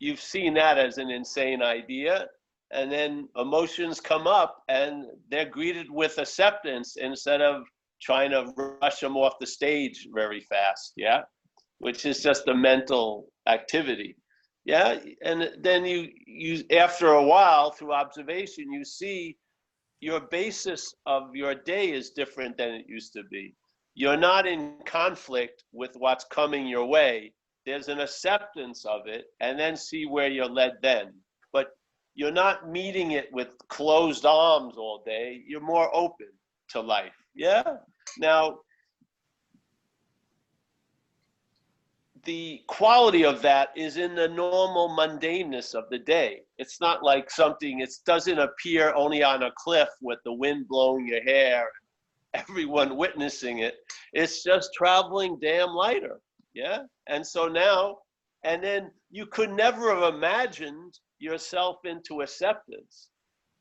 you've seen that as an insane idea, and then emotions come up and they're greeted with acceptance instead of trying to rush them off the stage very fast, yeah? Which is just a mental activity. Yeah, and then you after a while, through observation, you see your basis of your day is different than it used to be. You're not in conflict with what's coming your way. There's an acceptance of it, and then see where you're led then. But you're not meeting it with closed arms all day. You're more open to life. Yeah? Now, the quality of that is in the normal mundaneness of the day. It's not like something, it doesn't appear only on a cliff with the wind blowing your hair, everyone witnessing it. It's just traveling damn lighter, yeah? And so now, and then you could never have imagined yourself into acceptance.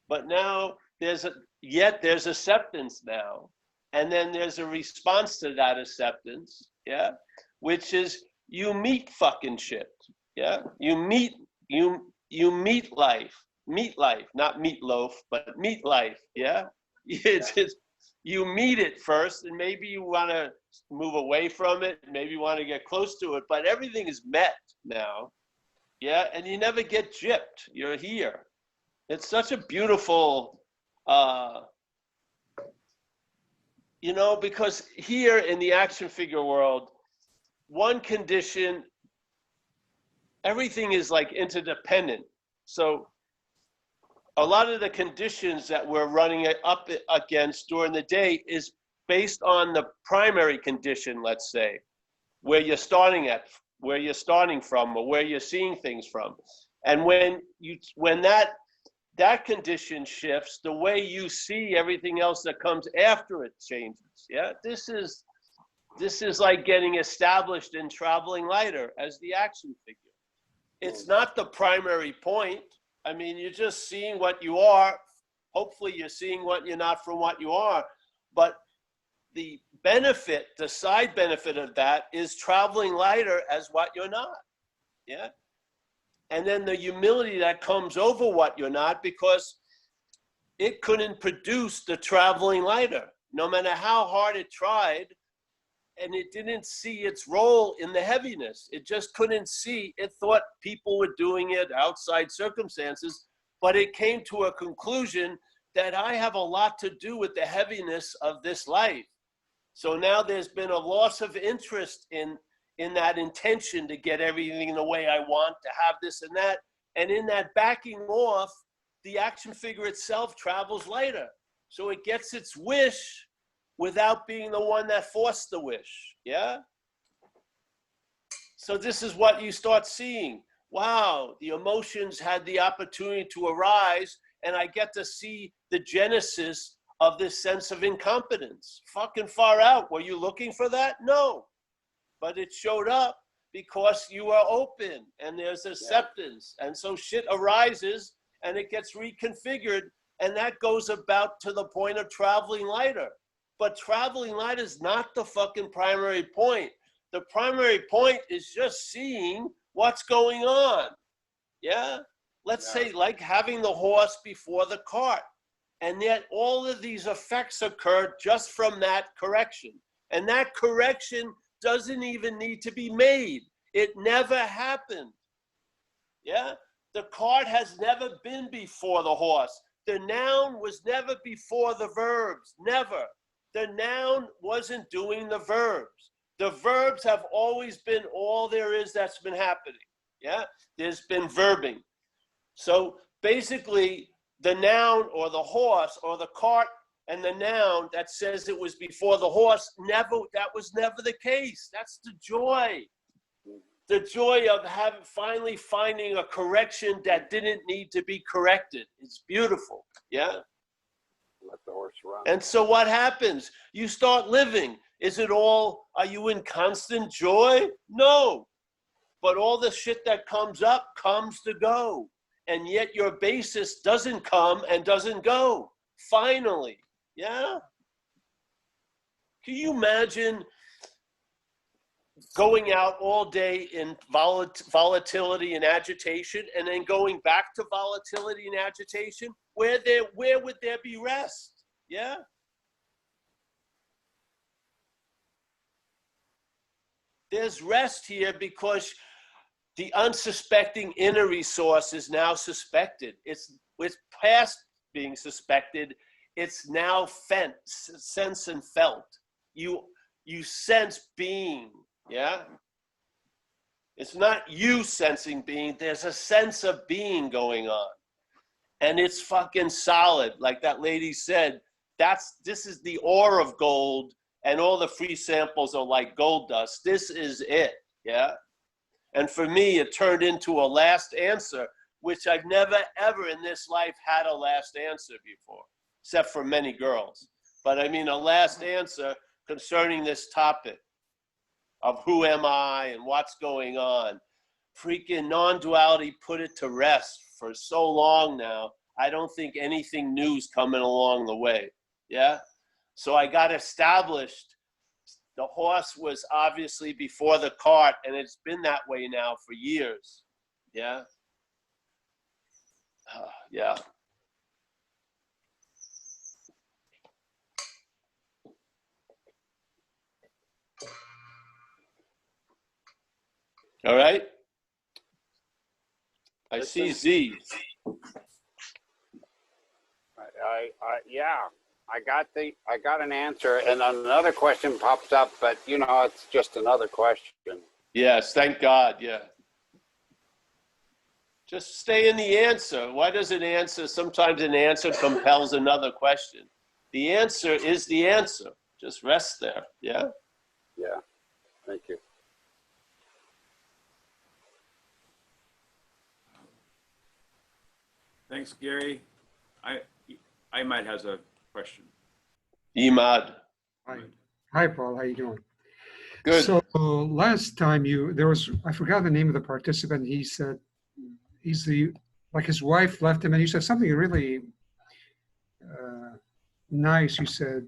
But now there's acceptance now. And then there's a response to that acceptance, yeah? Which is, you meet fucking shit, yeah? You meet life, not meatloaf, but meet life, yeah? You meet it first, and maybe you want to move away from it, maybe you want to get close to it, but everything is met now, yeah? And you never get gypped, you're here. It's such a beautiful, because here in the action figure world, one condition, everything is like interdependent. So a lot of the conditions that we're running up against during the day is based on the primary condition, let's say, where you're starting from, or where you're seeing things from. And when that condition shifts, the way you see everything else that comes after it changes. Yeah, this is like getting established in traveling lighter as the action figure. It's not the primary point. I mean, you're just seeing what you are. Hopefully you're seeing what you're not from what you are. But the benefit, the side benefit of that is traveling lighter as what you're not. Yeah. And then the humility that comes over what you're not, because it couldn't produce the traveling lighter, no matter how hard it tried. And it didn't see its role in the heaviness. It just couldn't see. It thought people were doing it outside circumstances, but it came to a conclusion that I have a lot to do with the heaviness of this life. So now there's been a loss of interest in that intention to get everything the way I want, to have this and that. And in that backing off, the action figure itself travels lighter. so it gets its wish without being the one that forced the wish. Yeah? So this is what you start seeing. Wow, the emotions had the opportunity to arise, and I get to see the genesis of this sense of incompetence. Fucking far out. Were you looking for that? No. But it showed up because you are open and there's acceptance. And so shit arises and it gets reconfigured, and that goes about to the point of traveling lighter. But traveling light is not the fucking primary point. The primary point is just seeing what's going on. Yeah? Let's say like having the horse before the cart. And yet all of these effects occur just from that correction. And that correction doesn't even need to be made. It never happened. Yeah? The cart has never been before the horse. The noun was never before the verbs. Never. The noun wasn't doing the verbs. The verbs have always been all there is that's been happening. Yeah? There's been verbing. So basically, the noun or the horse or the cart and the noun that says it was before the horse, that was never the case. That's the joy. The joy of finally finding a correction that didn't need to be corrected. It's beautiful. Yeah? Let the horse run. And so what happens? You start living. Are you in constant joy? No. But all the shit that comes up comes to go. And yet your basis doesn't come and doesn't go. Finally. Yeah? Can you imagine going out all day in volatility and agitation and then going back to volatility and agitation? Where would there be rest? Yeah? There's rest here because the unsuspecting inner resource is now suspected. It's past being suspected. It's now sense and felt. You sense being, yeah? It's not you sensing being. There's a sense of being going on. And it's fucking solid. Like that lady said, this is the ore of gold, and all the free samples are like gold dust. This is it, yeah? And for me, it turned into a last answer, which I've never, ever in this life had a last answer before, except for many girls. But I mean, a last answer concerning this topic of who am I and what's going on. Freaking non-duality put it to rest for so long now. I don't think anything new's coming along the way, yeah? So I got established. The horse was obviously before the cart, and it's been that way now for years. Yeah? Yeah. All right? I see Z. I got an answer, and another question pops up, but you know, it's just another question. Yes, thank God, yeah. Just stay in the answer. Why does an answer, sometimes an answer compels another question. The answer is the answer. Just rest there, yeah? Yeah, thank you. Thanks, Gary. Imad has a question. Imad. Hi, Paul. How you doing? Good. So last time I forgot the name of the participant. He said like his wife left him, and you said something really nice. You said,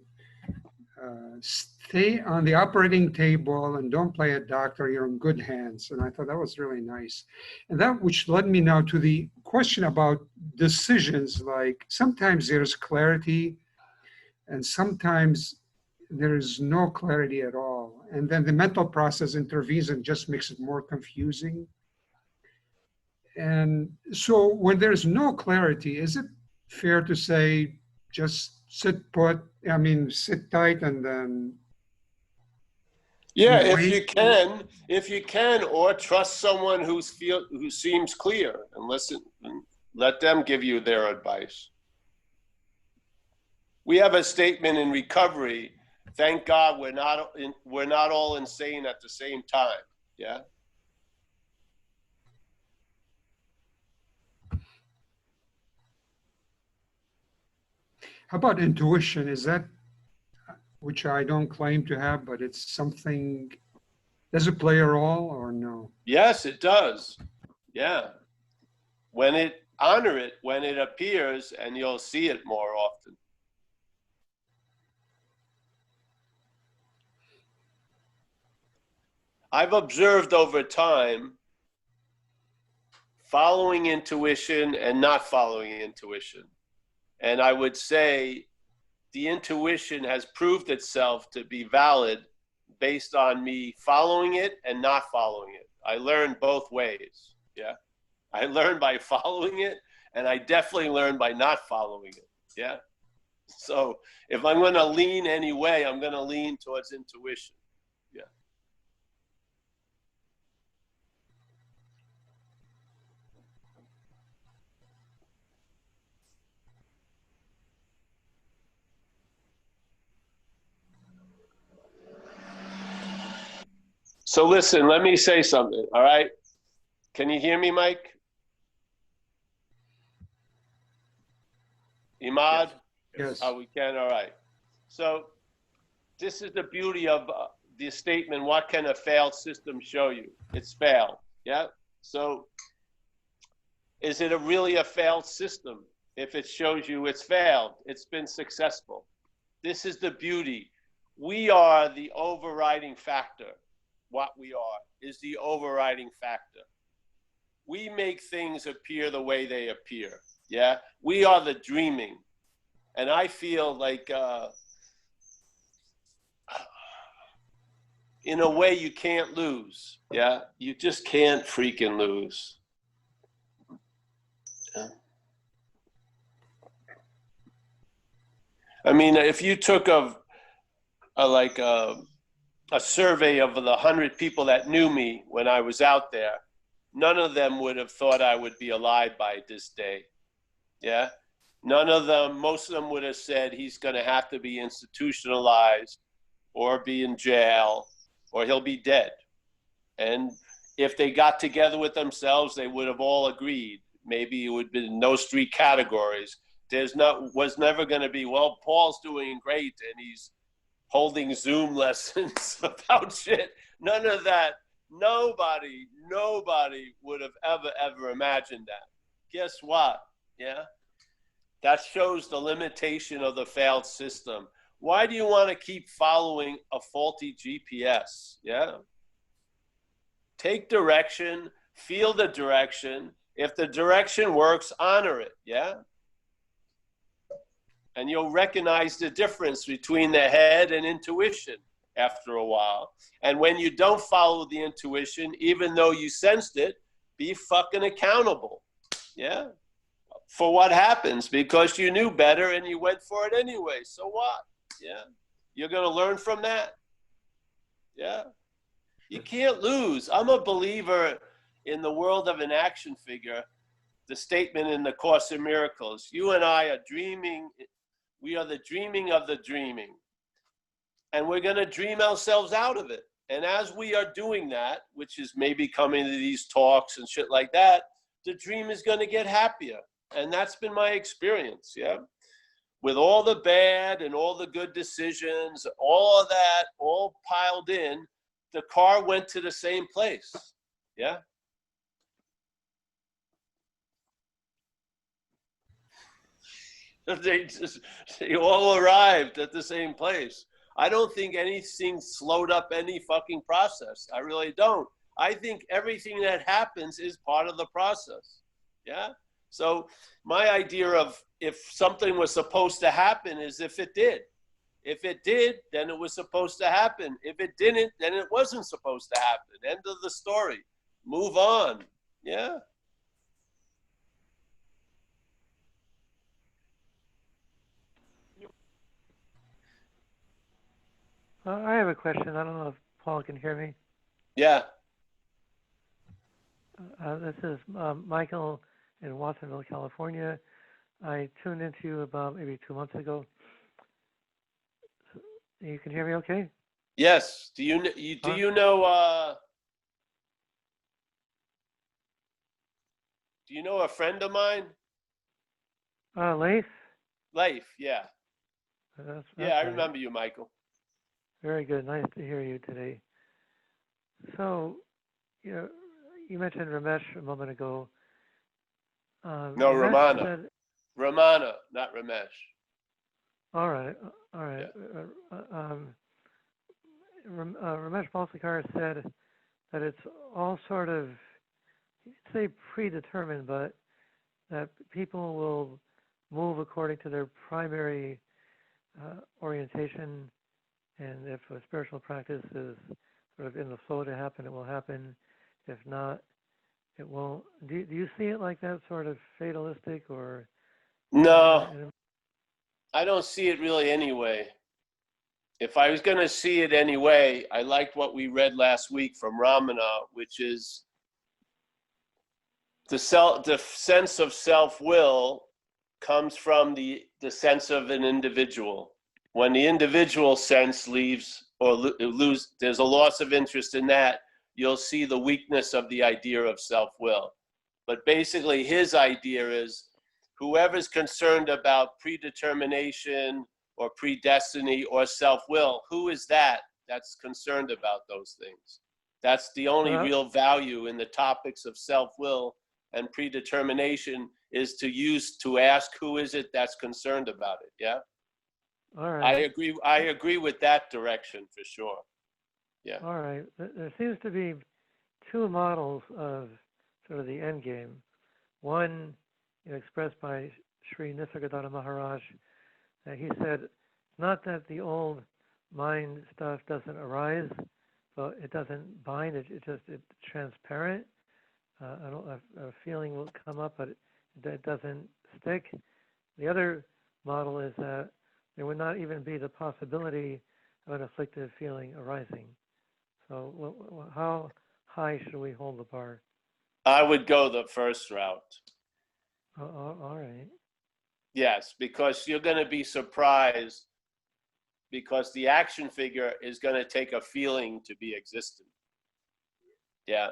stay on the operating table and don't play a doctor. You're in good hands. And I thought that was really nice. And that which led me now to the question about decisions. Like sometimes there's clarity and sometimes there's no clarity at all. And then the mental process intervenes and just makes it more confusing. And so when there's no clarity, is it fair to say, just sit tight and then. Yeah, if you can, or trust someone who seems clear and listen and let them give you their advice. We have a statement in recovery. Thank God we're not all insane at the same time. Yeah. How about intuition? Is that, which I don't claim to have, but it's something, does it play a role or no? Yes, it does. Yeah. Honor it when it appears, and you'll see it more often. I've observed over time following intuition and not following intuition. And I would say the intuition has proved itself to be valid based on me following it and not following it. I learned both ways. Yeah. I learned by following it, and I definitely learned by not following it. Yeah. So if I'm going to lean any way, I'm going to lean towards intuition. Yeah. So listen, let me say something. All right. Can you hear me, Mike? Imad? Yes. Oh, we can. All right. So this is the beauty of the statement, what can a failed system show you? It's failed. Yeah. So is it really a failed system? If it shows you it's failed, it's been successful. This is the beauty. We are the overriding factor. What we are is the overriding factor. We make things appear the way they appear. Yeah. We are the dreaming. And I feel like, in a way, you can't lose. Yeah. You just can't freaking lose. Yeah. I mean, if you took a survey of the 100 people that knew me when I was out there, none of them would have thought I would be alive by this day. Yeah. None of them, most of them would have said he's going to have to be institutionalized or be in jail or he'll be dead. And if they got together with themselves, they would have all agreed. Maybe it would be in those three categories. Was never going to be, well, Paul's doing great and he's holding Zoom lessons about shit. None of that. Nobody would have ever imagined that. Guess what? Yeah. That shows the limitation of the failed system. Why do you want to keep following a faulty GPS? Yeah. Take direction, feel the direction. If the direction works, honor it. Yeah. And you'll recognize the difference between the head and intuition after a while. And when you don't follow the intuition, even though you sensed it, be fucking accountable. Yeah. For what happens, because you knew better and you went for it anyway. So what? Yeah. You're going to learn from that. Yeah. You can't lose. I'm a believer in the world of an action figure. The statement in the Course in Miracles, you and I are dreaming. We are the dreaming of the dreaming. And we're going to dream ourselves out of it. And as we are doing that, which is maybe coming to these talks and shit like that, the dream is going to get happier. And that's been my experience, yeah? With all the bad and all the good decisions, all of that, all piled in, the car went to the same place, yeah? They all arrived at the same place. I don't think anything slowed up any fucking process. I really don't. I think everything that happens is part of the process, yeah? So my idea of if something was supposed to happen is if it did. If it did, then it was supposed to happen. If it didn't, then it wasn't supposed to happen. End of the story. Move on. Yeah. I have a question. I don't know if Paul can hear me. Yeah. This is Michael in Watsonville, California. I tuned into you about maybe 2 months ago. you can hear me okay? Yes. Do you know do you know a friend of mine? Leif? Leif, yeah. That's Yeah, I right. remember you, Michael. Very good. Nice to hear you today. So, you mentioned Ramesh a moment ago. No, Ramesh Ramana. said, Ramana, not Ramesh. all right, all right. Yeah. Ramesh Balsekar said that it's all sort of, you'd say predetermined, but that people will move according to their primary orientation, and if a spiritual practice is sort of in the flow to happen, it will happen. If not, it won't. Do you see it like that, sort of fatalistic, or? No, I don't see it really anyway. If I was going to see it anyway, I liked what we read last week from Ramana, which is the sense of self-will comes from the sense of an individual. When the individual sense leaves or there's a loss of interest in that, you'll see the weakness of the idea of self-will. But basically his idea is whoever's concerned about predetermination or predestiny or self-will, who is that that's concerned about those things? That's the only real value in the topics of self-will and predetermination is to ask who is it that's concerned about it. Yeah. All right. I agree with that direction for sure. Yeah. All right. There seems to be two models of sort of the end game. One, expressed by Sri Nisargadatta Maharaj, he said, not that the old mind stuff doesn't arise, but it doesn't bind. It's transparent. A feeling will come up, but it doesn't stick. The other model is that there would not even be the possibility of an afflictive feeling arising. So how high should we hold the bar? I would go the first route. All right. Yes, because you're going to be surprised because the action figure is going to take a feeling to be existent. Yeah.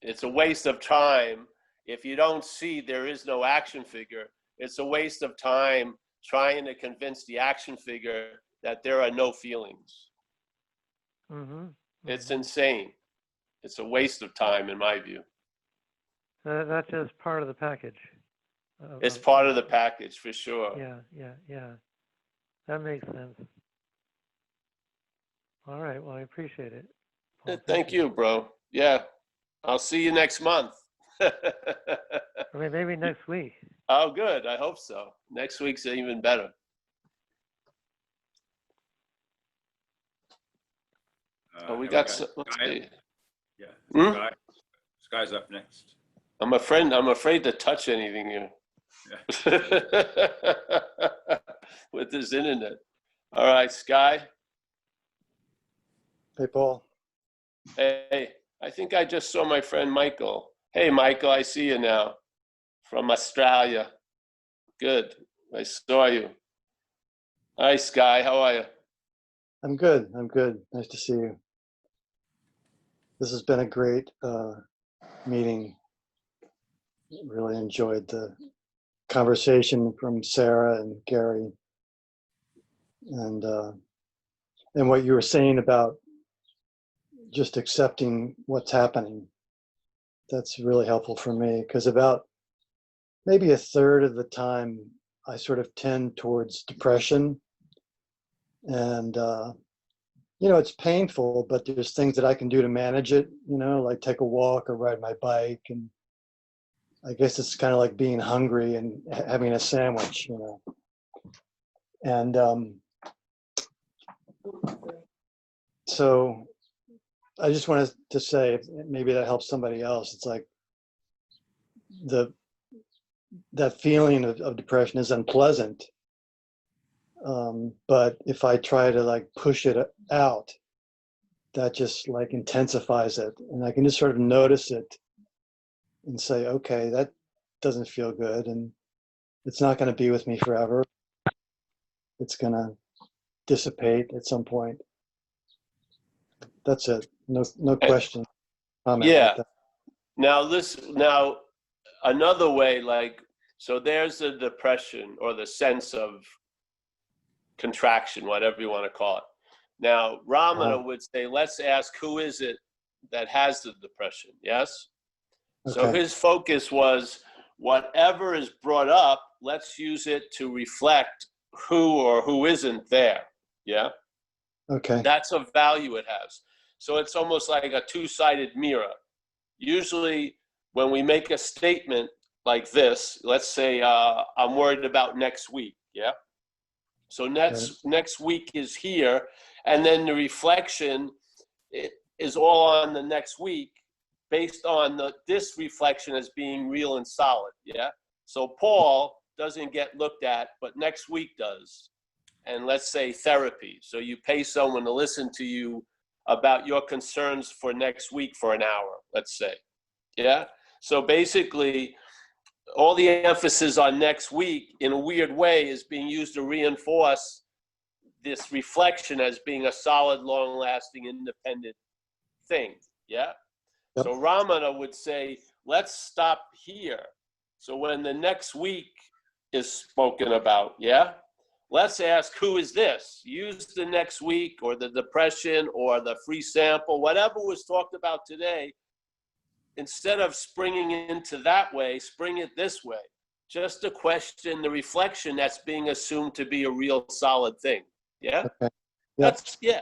It's a waste of time. If you don't see there is no action figure, it's a waste of time trying to convince the action figure that there are no feelings. Mm-hmm. It's insane. It's a waste of time in my view. That's just part of the package. It's part of the package for sure. Yeah. That makes sense. All right. Well, I appreciate it, Paul. Thank you, bro. Yeah. I'll see you next month. Or maybe next week. Oh, good. I hope so. Next week's even better. We got let's see. Yeah. Sky's up next. I'm afraid to touch anything here. Yeah. With this internet. All right, Sky. Hey, Paul. Hey, I think I just saw my friend Michael. Hey, Michael, I see you now from Australia. Good. I saw you. Hi, Sky. How are you? I'm good. Nice to see you. This has been a great meeting. Really enjoyed the conversation from Sarah and Gary, and what you were saying about just accepting what's happening. That's really helpful for me, because about maybe a third of the time I sort of tend towards depression, and it's painful, but there's things that I can do to manage it, like take a walk or ride my bike. And I guess it's kind of like being hungry and having a sandwich, And so I just wanted to say, maybe that helps somebody else. It's like that feeling of depression is unpleasant. But if I try to push it out, that just intensifies it. And I can just sort of notice it and say, okay, that doesn't feel good. And it's not going to be with me forever. It's going to dissipate at some point. That's it. No question. Comment Yeah. like that. Now another way, like, so there's the depression or the sense of contraction, whatever you want to call it. Now, Ramana would say, let's ask, who is it that has the depression? Yes? So Okay. his focus was, whatever is brought up, let's use it to reflect who or who isn't there. Yeah? Okay. That's a value it has. So it's almost like a two-sided mirror. Usually when we make a statement like this, let's say, I'm worried about next week. Yeah? So next week is here, and then the reflection is all on the next week based on this reflection as being real and solid, yeah? So Paul doesn't get looked at, but next week does. And let's say therapy. So you pay someone to listen to you about your concerns for next week for an hour, let's say, yeah? So basically, all the emphasis on next week in a weird way is being used to reinforce this reflection as being a solid, long-lasting, independent thing, yeah? Yep. So Ramana would say, let's stop here. So when the next week is spoken about, yeah? Let's ask, who is this? Use the next week or the depression or the free sample, whatever was talked about today. Instead of springing into that way, spring it this way. Just to question the reflection that's being assumed to be a real solid thing. Yeah? Okay. Yep. That's, yeah.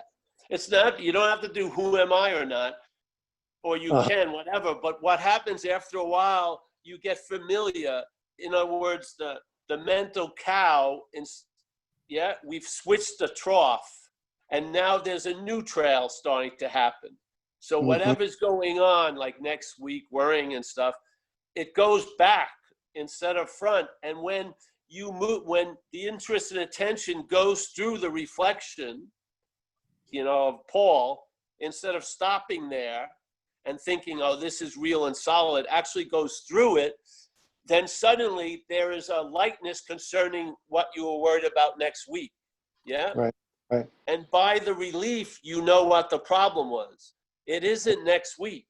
It's not, you don't have to do who am I or not, or you can, whatever. But what happens after a while, you get familiar. In other words, the mental cow, yeah, we've switched the trough, and now there's a new trail starting to happen. So whatever's going on, like next week, worrying and stuff, it goes back instead of front. And when you move, when the interest and attention goes through the reflection, you know, of Paul, instead of stopping there and thinking, oh, this is real and solid, actually goes through it, then suddenly there is a lightness concerning what you were worried about next week. Yeah? Right. Right. And by the relief, you know what the problem was. It isn't next week.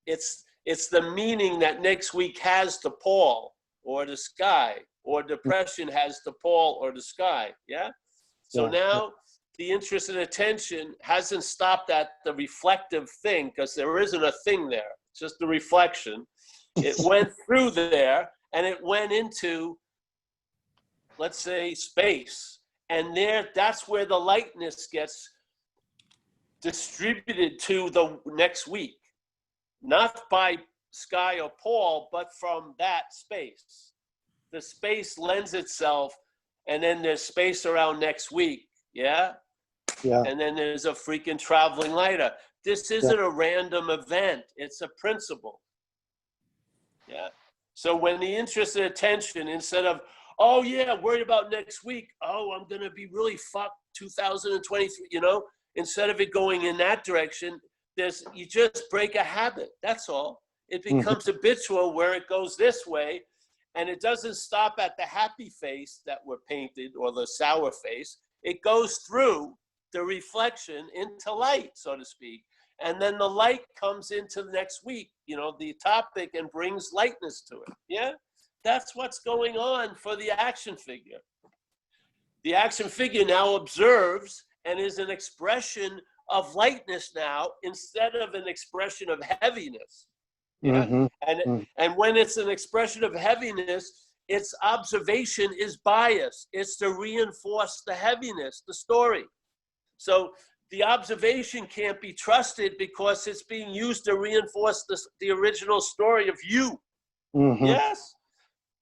It's the meaning that next week has to Paul or the sky, or depression has to Paul or the sky. Yeah? So now the interest and attention hasn't stopped at the reflective thing, because there isn't a thing there. It's just a reflection. It went through there and it went into, let's say, space. And there, that's where the lightness gets distributed to the next week, not by Sky or Paul, but from that space. The space lends itself, and then there's space around next week, yeah? Yeah. And then there's a freaking traveling lighter. This isn't a random event, it's a principle. Yeah. So when the interest and attention, instead of, oh yeah, worried about next week, oh, I'm gonna be really fucked 2023, you know, instead of it going in that direction, you just break a habit, that's all. It becomes habitual where it goes this way, and it doesn't stop at the happy face that we're painted or the sour face. It goes through the reflection into light, so to speak. And then the light comes into the next week, you know, the topic, and brings lightness to it. Yeah? That's what's going on for the action figure. The action figure now observes and is an expression of lightness now instead of an expression of heaviness. Yeah? And when it's an expression of heaviness, its observation is biased. It's to reinforce the heaviness, the story. So the observation can't be trusted because it's being used to reinforce the original story of you. Yes?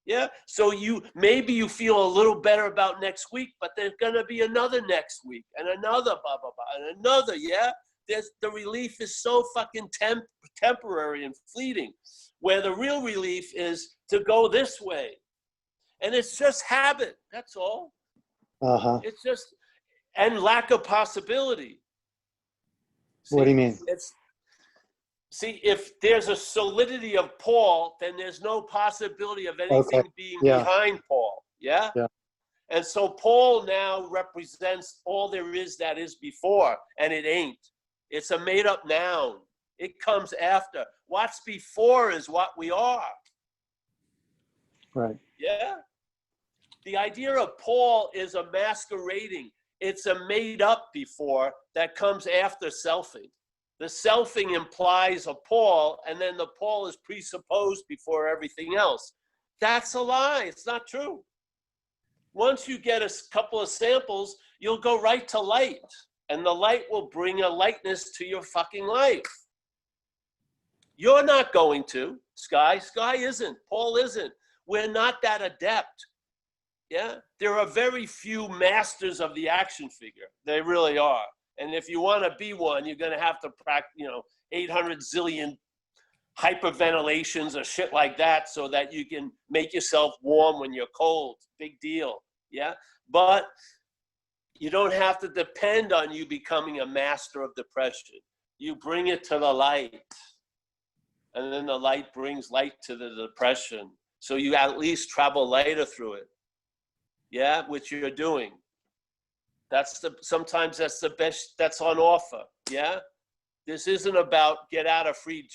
Yeah? So maybe you feel a little better about next week, but there's gonna be another next week, and another blah, blah, blah, and another, yeah? The relief is so fucking temporary and fleeting, where the real relief is to go this way. And it's just habit, that's all. It's just, and lack of possibility. See, What do you mean? See, if there's a solidity of Paul, then there's no possibility of anything being behind Paul, yeah? And so Paul now represents all there is that is before, and it ain't. It's a made up noun. It comes after. What's before is what we are. Right. Yeah. The idea of Paul is a masquerading. It's a made up before that comes after selfing. The selfing implies a Paul, and then the Paul is presupposed before everything else. That's a lie. It's not true. Once you get a couple of samples, you'll go right to light, and the light will bring a lightness to your fucking life. You're not going to, Sky. Sky isn't. Paul isn't. We're not that adept. Yeah, there are very few masters of the action figure. They really are. And if you want to be one, you're going to have to practice, 800 zillion hyperventilations or shit like that so that you can make yourself warm when you're cold. Big deal. Yeah. But you don't have to depend on you becoming a master of depression. You bring it to the light. And then the light brings light to the depression. So you at least travel lighter through it. Yeah, which you're doing. Sometimes that's the best that's on offer. Yeah, this isn't about get out of free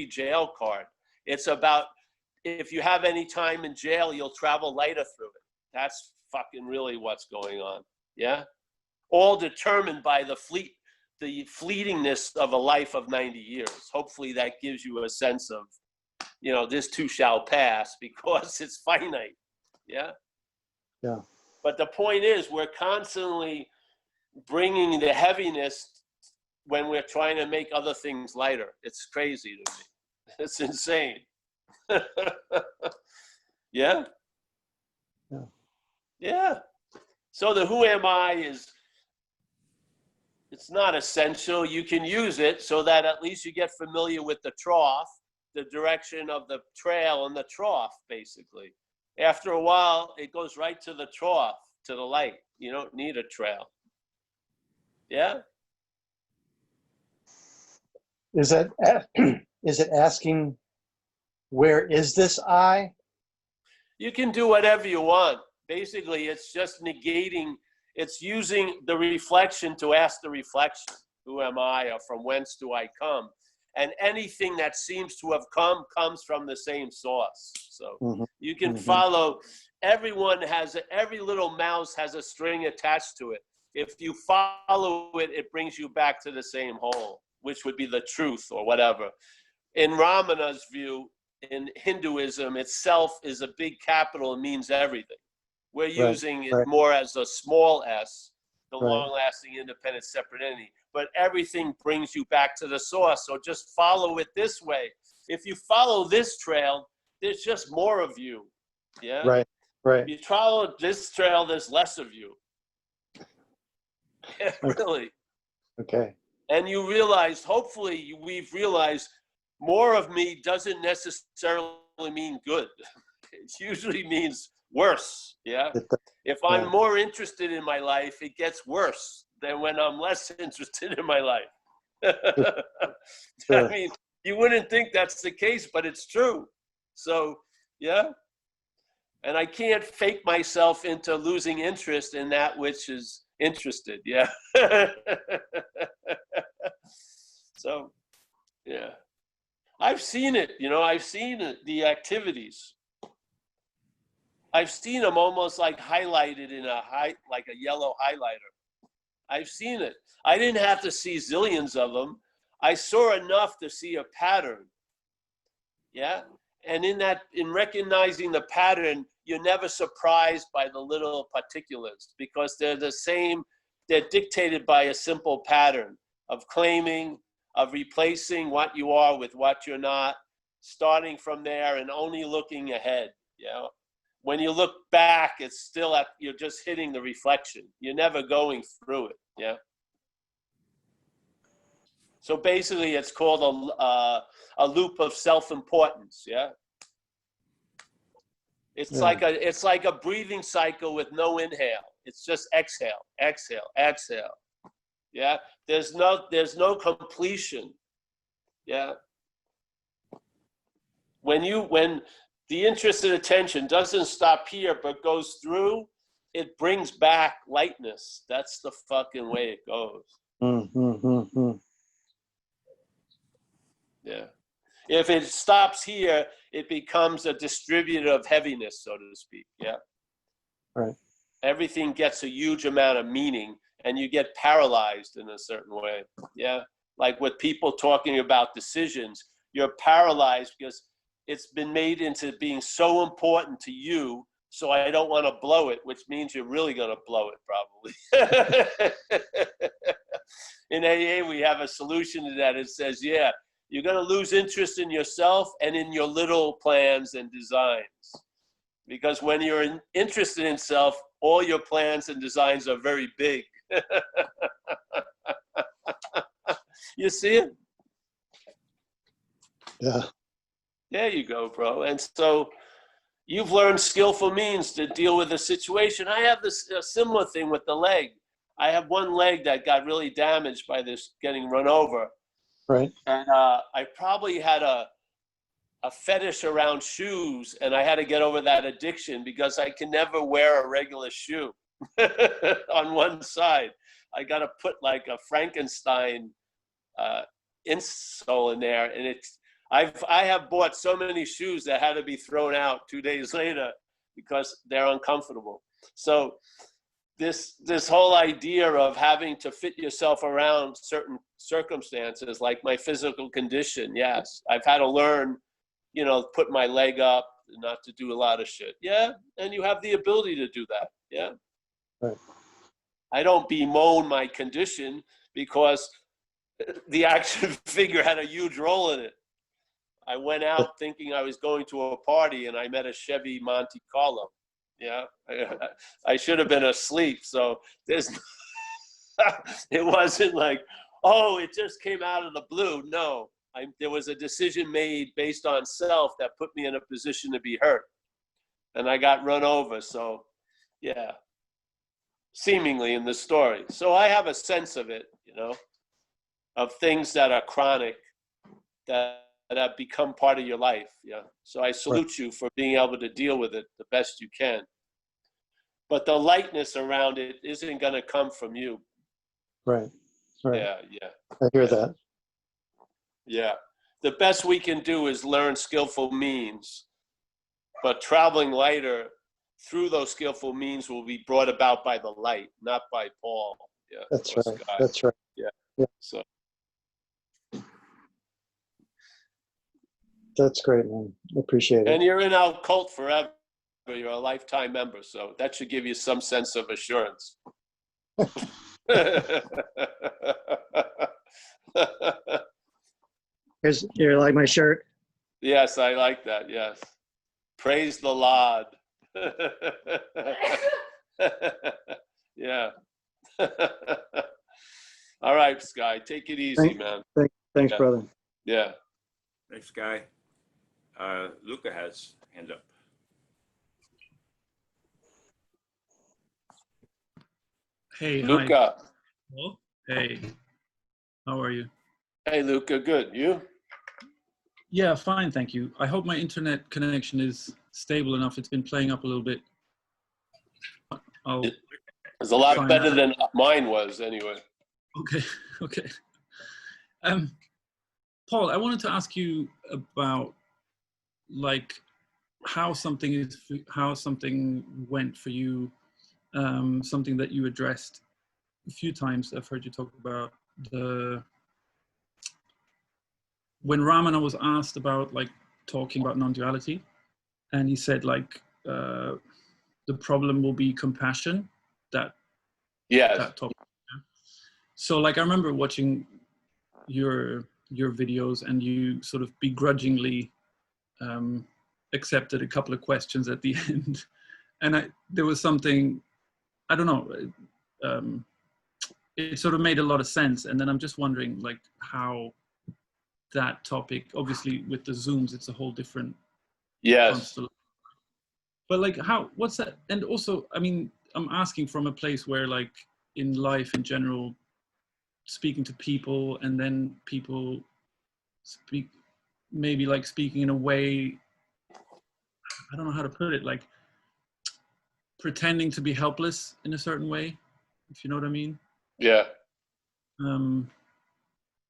jail card. It's about if you have any time in jail, you'll travel lighter through it. That's fucking really what's going on. Yeah, all determined by the fleetingness of a life of 90 years. Hopefully that gives you a sense of, this too shall pass because it's finite. Yeah. Yeah. But the point is, we're constantly bringing the heaviness when we're trying to make other things lighter. It's crazy to me. It's insane. Yeah? Yeah. Yeah. So the who am I it's not essential. You can use it so that at least you get familiar with the trough, the direction of the trail and the trough, basically. After a while, it goes right to the trough, to the light. You don't need a trail. Yeah? Is it asking, where is this I? You can do whatever you want. Basically, it's just negating, it's using the reflection to ask the reflection. Who am I, or from whence do I come? And anything that seems to have come comes from the same source. So you can follow, every little mouse has a string attached to it. If you follow it, it brings you back to the same hole, which would be the truth or whatever. In Ramana's view, in Hinduism, itself is a big capital and means everything. We're using it more as a small s, the long-lasting, independent, separate entity. But everything brings you back to the source. So just follow it this way. If you follow this trail, there's just more of you. Yeah. Right. If you follow this trail, there's less of you. Yeah, really. Okay. And you realize, hopefully, we've realized more of me doesn't necessarily mean good. It usually means worse. Yeah. If I'm more interested in my life, it gets worse than when I'm less interested in my life. I mean, you wouldn't think that's the case, but it's true. So, yeah. And I can't fake myself into losing interest in that which is interested. Yeah. So, yeah. I've seen it, I've seen it, the activities. I've seen them almost like highlighted in like a yellow highlighter. I've seen it. I didn't have to see zillions of them. I saw enough to see a pattern. Yeah. And in recognizing the pattern, you're never surprised by the little particulars because they're the same. They're dictated by a simple pattern of claiming, of replacing what you are with what you're not, starting from there and only looking ahead. When you look back, it's still you're just hitting the reflection. You're never going through it. Yeah. So basically, it's called a loop of self-importance. Yeah. It's like a breathing cycle with no inhale. It's just exhale, exhale, exhale. Yeah. There's no completion. Yeah. When the interested attention doesn't stop here, but goes through, it brings back lightness. That's the fucking way it goes. Yeah. If it stops here, it becomes a distributor of heaviness, so to speak. Yeah. Right. Everything gets a huge amount of meaning, and you get paralyzed in a certain way. Yeah. Like with people talking about decisions, you're paralyzed because it's been made into being so important to you. So I don't want to blow it, which means you're really going to blow it probably. In AA, we have a solution to that. It says, yeah, you're going to lose interest in yourself and in your little plans and designs. Because when you're interested in self, all your plans and designs are very big. You see it? Yeah. There you go, bro. And so you've learned skillful means to deal with a situation. I have this similar thing with the leg. I have one leg that got really damaged by this getting run over. Right. And I probably had a fetish around shoes, and I had to get over that addiction because I can never wear a regular shoe on one side. I got to put like a Frankenstein insole in there, and I have bought so many shoes that had to be thrown out 2 days later because they're uncomfortable. So this whole idea of having to fit yourself around certain circumstances, like my physical condition, yes, I've had to learn, put my leg up, not to do a lot of shit. Yeah, and you have the ability to do that. Yeah. Right. I don't bemoan my condition because the action figure had a huge role in it. I went out thinking I was going to a party and I met a Chevy Monte Carlo. Yeah, I should have been asleep. So it wasn't like, oh, it just came out of the blue. No, there was a decision made based on self that put me in a position to be hurt. And I got run over. So yeah, seemingly in the story. So I have a sense of it, of things that are chronic that have become part of your life. Yeah. So I salute you for being able to deal with it the best you can. But the lightness around it isn't going to come from you. Right. Right. Yeah. I hear that. Yeah. The best we can do is learn skillful means, but traveling lighter through those skillful means will be brought about by the light, not by Paul. Yeah. That's right. Sky. That's right. Yeah. So. That's great, man. Appreciate it. And you're in our cult forever. You're a lifetime member, so that should give you some sense of assurance. You like my shirt? Yes, I like that. Yes. Praise the Lord. Yeah. All right, Sky. Take it easy, man. Thanks, brother. Yeah. Thanks, Guy. Luca has hand up. Hey, Luca. Hi. Hello? Hey, how are you? Hey, Luca. Good. You? Yeah, fine, thank you. I hope my internet connection is stable enough. It's been playing up a little bit. It's a lot better than mine was, anyway. Okay, okay. Paul, I wanted to ask you about like how something went for you. Something that you addressed a few times. I've heard you talk about when Ramana was asked about like talking about non-duality, and he said like the problem will be compassion. That topic. So like I remember watching your videos, and you sort of begrudgingly accepted a couple of questions at the end, and there was something, I don't know, it sort of made a lot of sense. And then I'm just wondering like how that topic, obviously with the Zooms, it's a whole different. Yes. But like what's that? And also, I mean, I'm asking from a place where like in life in general, speaking to people, and then people maybe speaking in a way, I don't know how to put it, like pretending to be helpless in a certain way, if you know what I mean. Yeah.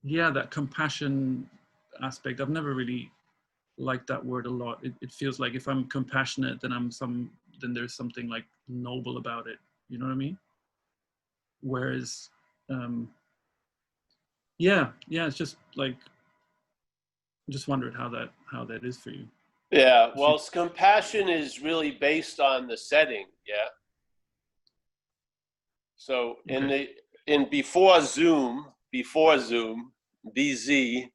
Yeah, that compassion aspect. I've never really liked that word a lot. It feels like if I'm compassionate, then then there's something like noble about it. You know what I mean? Whereas, yeah, it's just like, I just wondered how that is for you. Yeah. Well, compassion is really based on the setting. Yeah. So before Zoom, BZ,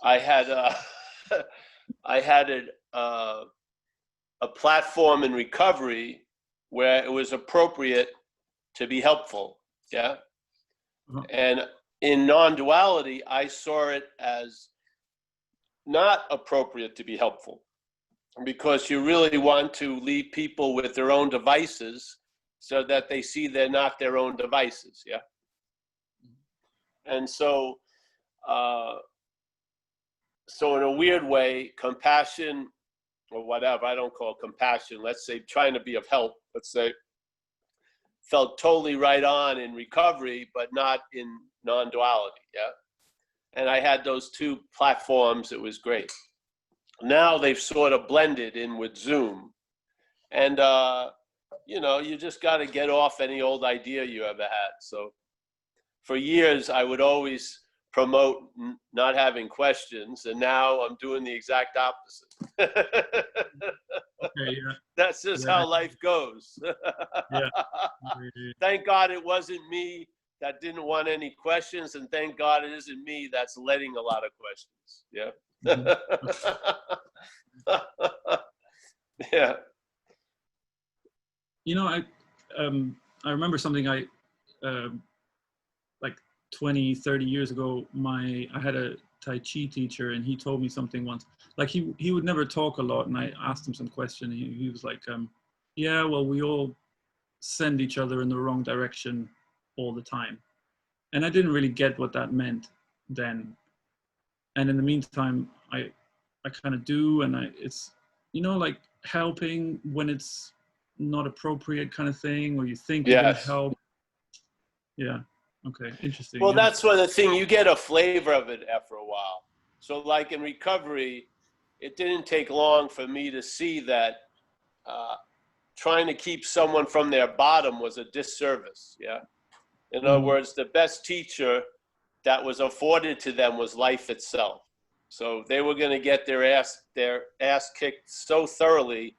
I had a platform in recovery where it was appropriate to be helpful. Yeah. And in non-duality, I saw it as not appropriate to be helpful, because you really want to leave people with their own devices so that they see they're not their own devices. Yeah. And so, so in a weird way, compassion, or whatever, I don't call it compassion, let's say trying to be of help, let's say, felt totally right on in recovery, but not in non-duality. Yeah. And I had those two platforms. It was great. Now they've sort of blended in with Zoom. And, you know, you just got to get off any old idea you ever had. So for years, I would always promote not having questions. And now I'm doing the exact opposite. Okay, yeah. That's just how life goes. Yeah. Thank God it wasn't me that didn't want any questions, and thank God it isn't me that's letting a lot of questions. Yeah. Yeah. You know, I remember something like 20, 30 years ago, I had a Tai Chi teacher, and he told me something once. Like he would never talk a lot, and I asked him some question. He was like, yeah, well, we all send each other in the wrong direction all the time. And I didn't really get what that meant then. And in the meantime, I kind of do, and it's, you know, like helping when it's not appropriate kind of thing, or you think you're going to help. Yeah. Okay. Interesting. Well, that's one of the things, you get a flavor of it after a while. So like in recovery, it didn't take long for me to see that trying to keep someone from their bottom was a disservice. Yeah. In other words, the best teacher that was afforded to them was life itself. So they were going to get their ass kicked so thoroughly,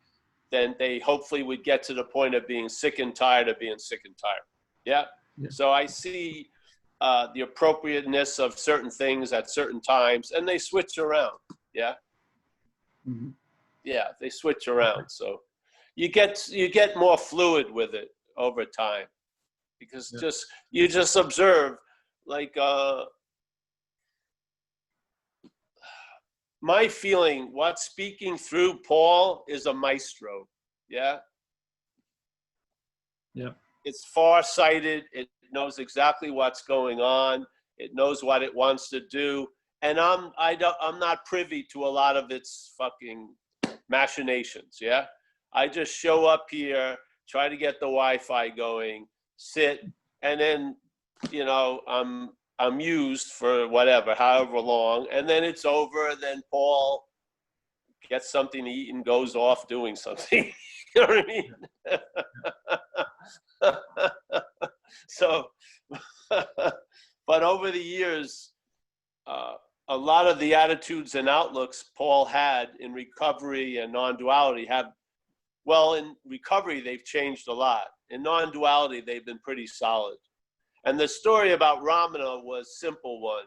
then they hopefully would get to the point of being sick and tired of being sick and tired. Yeah. So I see the appropriateness of certain things at certain times, and they switch around. Yeah. Mm-hmm. Yeah, they switch around. So you get more fluid with it over time, because you just observe, like my feeling, what's speaking through Paul is a maestro. Yeah. Yeah. It's far-sighted. It knows exactly what's going on. It knows what it wants to do. And I'm not privy to a lot of its fucking machinations. Yeah. I just show up here, try to get the Wi-Fi going, sit, and then, you know, I'm used for whatever, however long, and then it's over. And then Paul gets something to eat and goes off doing something. You know what I mean? So, but over the years, a lot of the attitudes and outlooks Paul had in recovery and non-duality in recovery, they've changed a lot. In non-duality, they've been pretty solid. And the story about Ramana was a simple one.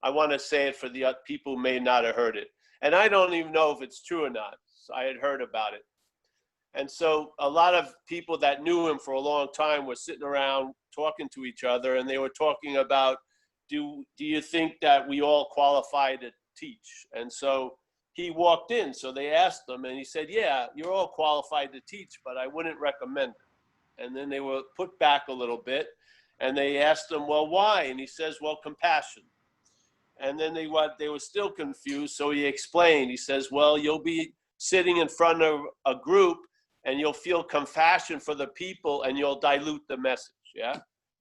I want to say it for the people who may not have heard it. And I don't even know if it's true or not. So I had heard about it. And so a lot of people that knew him for a long time were sitting around talking to each other, and they were talking about, do you think that we all qualify to teach? And so he walked in, so they asked him, and he said, yeah, you're all qualified to teach, but I wouldn't recommend it. And then they were put back a little bit, and they asked him, well, why? And he says, well, compassion. And then they were still confused, so he explained. He says, well, you'll be sitting in front of a group, and you'll feel compassion for the people, and you'll dilute the message. Yeah.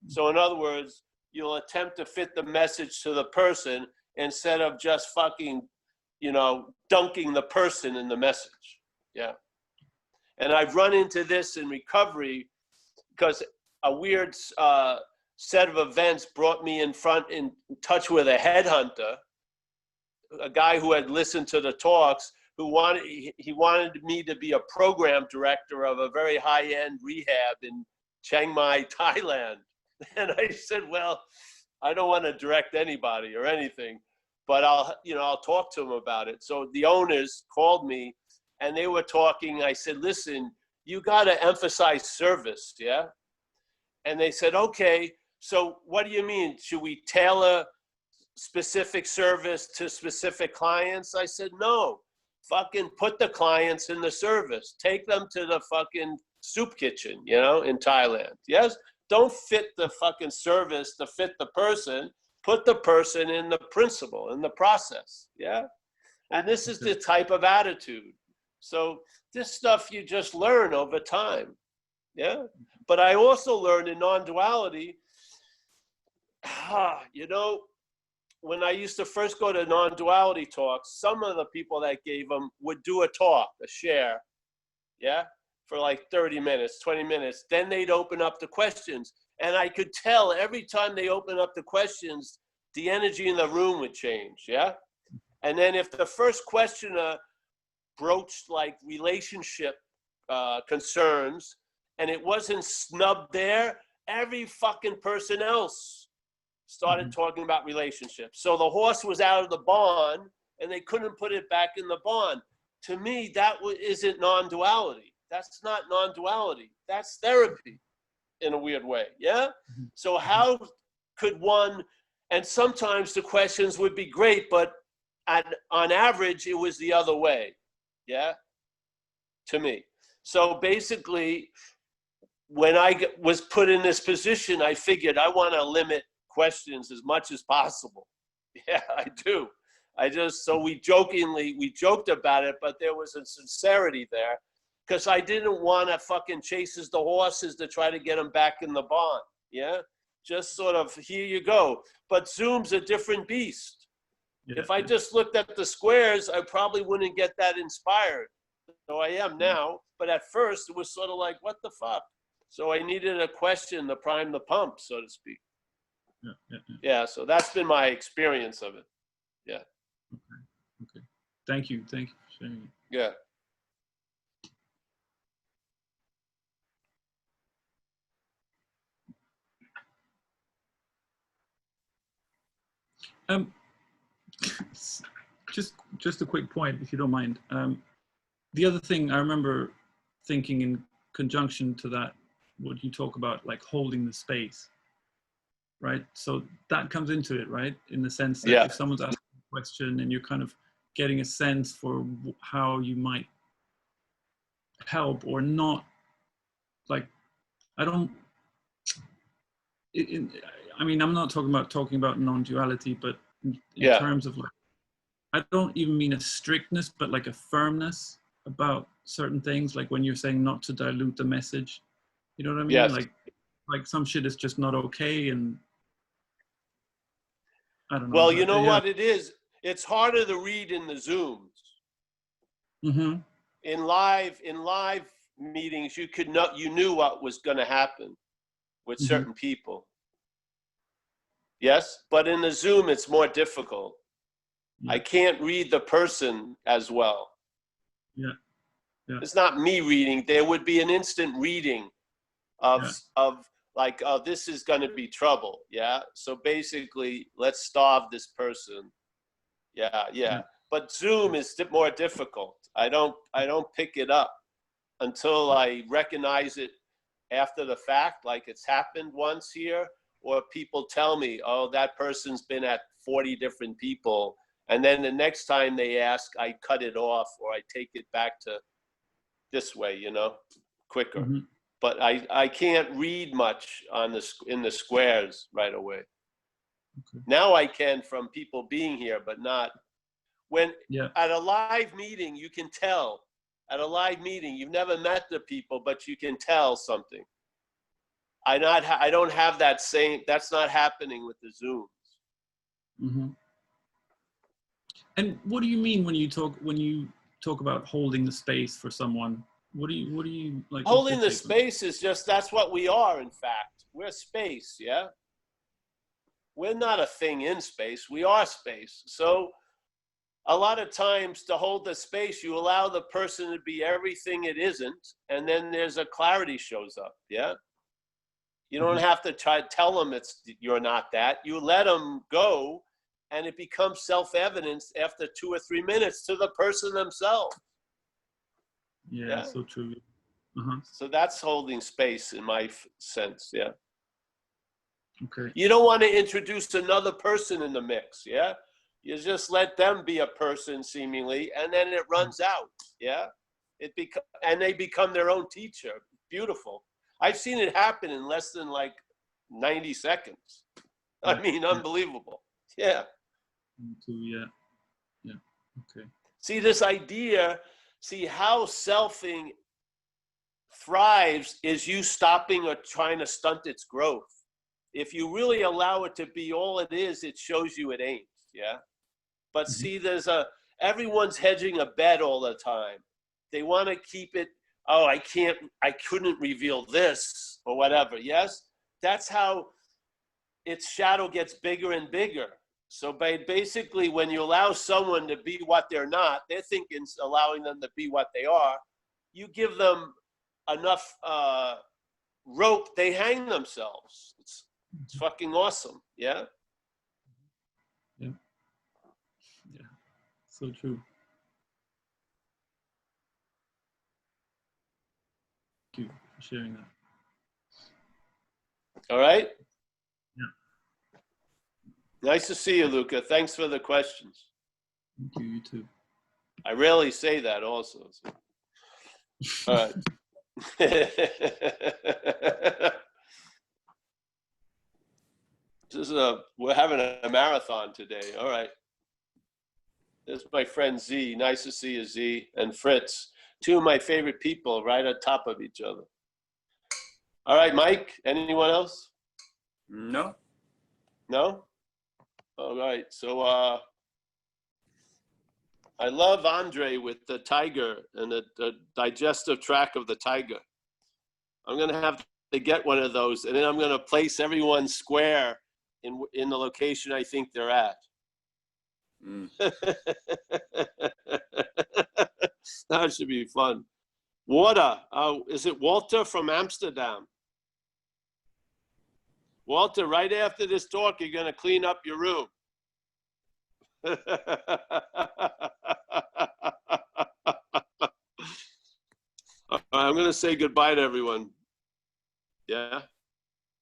So in other words, you'll attempt to fit the message to the person instead of just fucking, dunking the person in the message. Yeah. And I've run into this in recovery because a weird set of events brought me in touch with a headhunter, a guy who had listened to the talks, who wanted me to be a program director of a very high-end rehab in Chiang Mai, Thailand. And I said, well, I don't want to direct anybody or anything, but I'll talk to him about it. So the owners called me and they were talking. I said, listen, you got to emphasize service. Yeah. And they said, okay, so what do you mean? Should we tailor specific service to specific clients? I said, no, fucking put the clients in the service. Take them to the fucking soup kitchen, in Thailand. Yes. Don't fit the fucking service to fit the person. Put the person in the principle, in the process. Yeah. And this is the type of attitude. So this stuff you just learn over time. Yeah. But I also learned in non-duality, when I used to first go to non-duality talks, some of the people that gave them would do a talk, a share. Yeah. For like 30 minutes, 20 minutes. Then they'd open up the questions. And I could tell every time they open up the questions, the energy in the room would change. Yeah. And then if the first questioner broached like relationship concerns and it wasn't snubbed there, every fucking person else started talking about relationships. So the horse was out of the barn and they couldn't put it back in the barn. To me, that isn't non-duality. That's not non-duality. That's therapy in a weird way. Yeah. So how could one, and sometimes the questions would be great, but on average, it was the other way. Yeah. To me. So basically, when I was put in this position, I figured I want to limit questions as much as possible. Yeah, I do. So we joked about it, but there was a sincerity there. Because I didn't want to fucking chases the horses to try to get them back in the barn. Yeah. Just sort of, here you go. But Zoom's a different beast. Yeah. If I just looked at the squares, I probably wouldn't get that inspired. So I am now. But at first, it was sort of like, what the fuck? So I needed a question to prime the pump, so to speak. Yeah. So that's been my experience of it. Yeah. Okay. Thank you for sharing. Yeah. Just a quick point, if you don't mind. The other thing I remember thinking in conjunction to that, what you talk about, like holding the space, right? So that comes into it, right? In the sense that if someone's asking a question and you're kind of getting a sense for how you might help or not, like, I'm not talking about non-duality, but in terms of like, I don't even mean a strictness, but like a firmness about certain things. Like when you're saying not to dilute the message, you know what I mean? Yes. Like some shit is just not okay. And I don't know. Well, you know what it is? It's harder to read in the Zooms. Mm-hmm. In live meetings, you knew what was going to happen with certain people. Yes, but in the Zoom, it's more difficult. I can't read the person as well. Yeah. It's not me reading. There would be an instant reading of like, oh, this is going to be trouble. Yeah. So basically, let's starve this person. Yeah. But Zoom is more difficult. I don't pick it up until I recognize it after the fact, like it's happened once here, or people tell me, oh, that person's been at 40 different people. And then the next time they ask, I cut it off or I take it back to this way, quicker. Mm-hmm. But I can't read much in the squares right away. Okay. Now I can from people being here, but not when at a live meeting, you can tell at a live meeting. You've never met the people, but you can tell something. I don't have that same, that's not happening with the Zooms. Mm-hmm. And what do you mean when you talk about holding the space for someone? What do you like? Holding the space is just, that's what we are, in fact. We're space, yeah? We're not a thing in space, we are space. So a lot of times to hold the space, you allow the person to be everything it isn't, and then there's a clarity shows up, yeah? You don't have to try to tell them you're not that. You let them go, and it becomes self-evident after 2 or 3 minutes to the person themselves. Yeah, so true. So that's holding space in my sense, yeah. Okay. You don't want to introduce another person in the mix, yeah? You just let them be a person seemingly, and then it runs out, yeah? And they become their own teacher. Beautiful. I've seen it happen in less than like 90 seconds. I mean, unbelievable. Yeah. Yeah. Yeah. Okay. See, this idea, see how selfing thrives is you stopping or trying to stunt its growth. If you really allow it to be all it is, it shows you it ain't, yeah? But see, everyone's hedging a bet all the time. They want to keep it, oh, I couldn't reveal this or whatever, yes? That's how its shadow gets bigger and bigger. So basically, when you allow someone to be what they're not, they're thinking allowing them to be what they are, you give them enough rope, they hang themselves. It's fucking awesome, yeah? Yeah. Yeah. So true. Thank you for sharing that. All right? Yeah. Nice to see you, Luca. Thanks for the questions. Thank you, you too. I rarely say that also. So. All right. We're having a marathon today. All right. There's my friend Z. Nice to see you, Z. And Fritz. Two of my favorite people right on top of each other. All right, Mike. Anyone else? No. No? All right. So I love Andre with the tiger and the digestive tract of the tiger. I'm going to have to get one of those, and then I'm going to place everyone square in the location I think they're at. Mm. That should be fun. Water. Is it Walter from Amsterdam? Walter, right after this talk, you're going to clean up your room. I'm going to say goodbye to everyone. Yeah.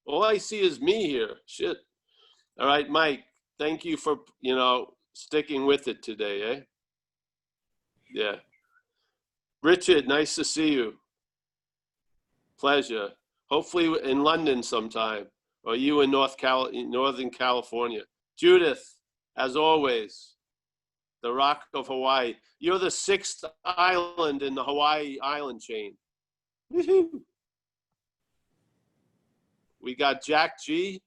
All I see is me here. Shit. All right, Mike. Thank you for, sticking with it today, eh? Yeah. Richard, nice to see you. Pleasure. Hopefully in London sometime, or you in Northern California. Judith, as always, the Rock of Hawaii. You're the 6th island in the Hawaii island chain. Woo-hoo. We got Jack G.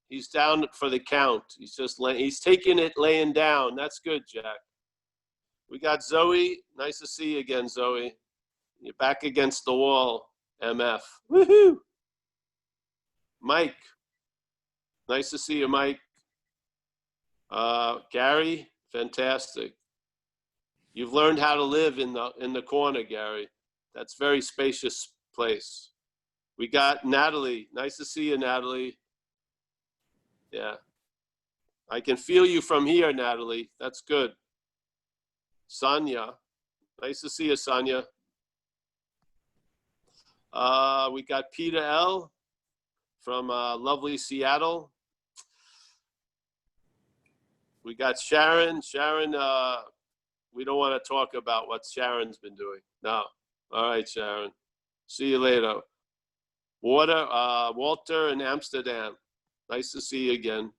He's down for the count. He's taking it laying down. That's good, Jack. We got Zoe. Nice to see you again, Zoe. You're back against the wall, MF. Woohoo! Mike. Nice to see you, Mike. Gary, fantastic. You've learned how to live in the corner, Gary. That's a very spacious place. We got Natalie. Nice to see you, Natalie. Yeah. I can feel you from here, Natalie. That's good. Sonia. Nice to see you, Sonia. We got Peter L. from lovely Seattle. We got Sharon. Sharon, we don't want to talk about what Sharon's been doing. No. All right, Sharon. See you later. Walter in Amsterdam. Nice to see you again.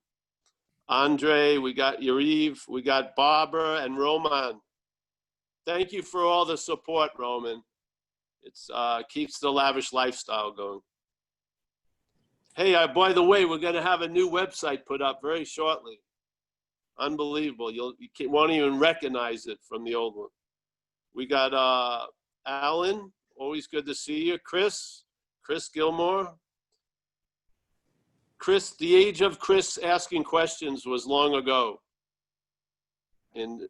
Andre, we got Yariv, we got Barbara and Roman. thank you for all the support, Roman. It's keeps the lavish lifestyle going. Hey, by the way, we're going to have a new website put up very shortly. Unbelievable. You won't even recognize it from the old one. We got Alan, always good to see you. Chris Gilmore. Chris, the age of Chris asking questions was long ago. In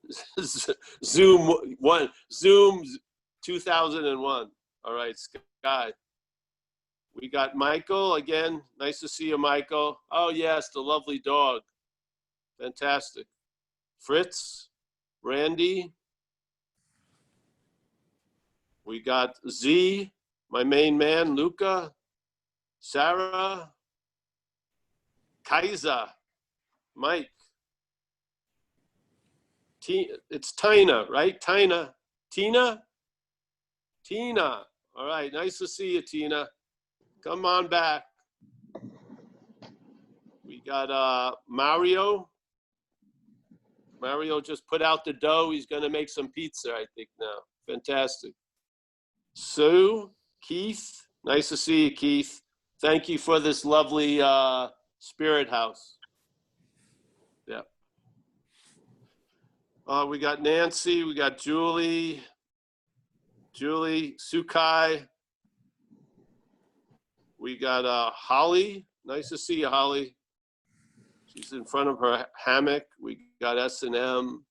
Zoom 2001. All right, Sky. We got Michael again. Nice to see you, Michael. Oh yes, the lovely dog. Fantastic. Fritz, Randy. We got Z, my main man, Luca, Sarah, Kaiser, Mike. It's Tina, right? Tina. All right, nice to see you, Tina. Come on back. We got Mario. Mario just put out the dough. He's going to make some pizza, I think, now. Fantastic. Sue, Keith. Nice to see you, Keith. Thank you for this lovely spirit house. Yeah. We got Nancy. We got Julie, Sukai. We got Holly. Nice to see you, Holly. She's in front of her hammock. We got S&M.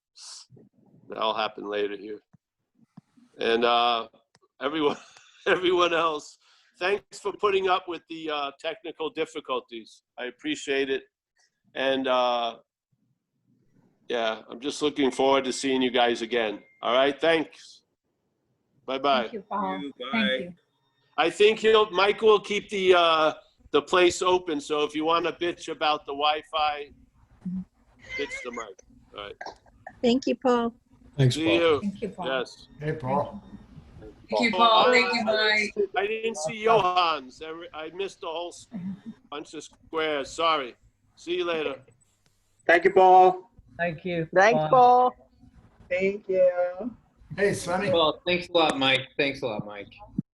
That'll happen later here. And everyone else, thanks for putting up with the technical difficulties. I appreciate it. And yeah, I'm just looking forward to seeing you guys again. All right, thanks. Bye-bye. Thank you, Paul. Bye. Thank you. I think Michael will keep the place open. So if you want to bitch about the Wi-Fi, bitch the mic. All right. Thank you, Paul. Thanks, See Paul. you. Thank you, Paul. Yes. Hey, Paul. Thank you, Paul. Thank you, Mike. I didn't see Johans. I missed a whole bunch of squares. Sorry. See you later. Thank you, Paul. Thank you. Thanks, Bye. Paul. Thank you. Hey, Sonny. Well, thanks a lot, Mike. Thanks a lot, Mike.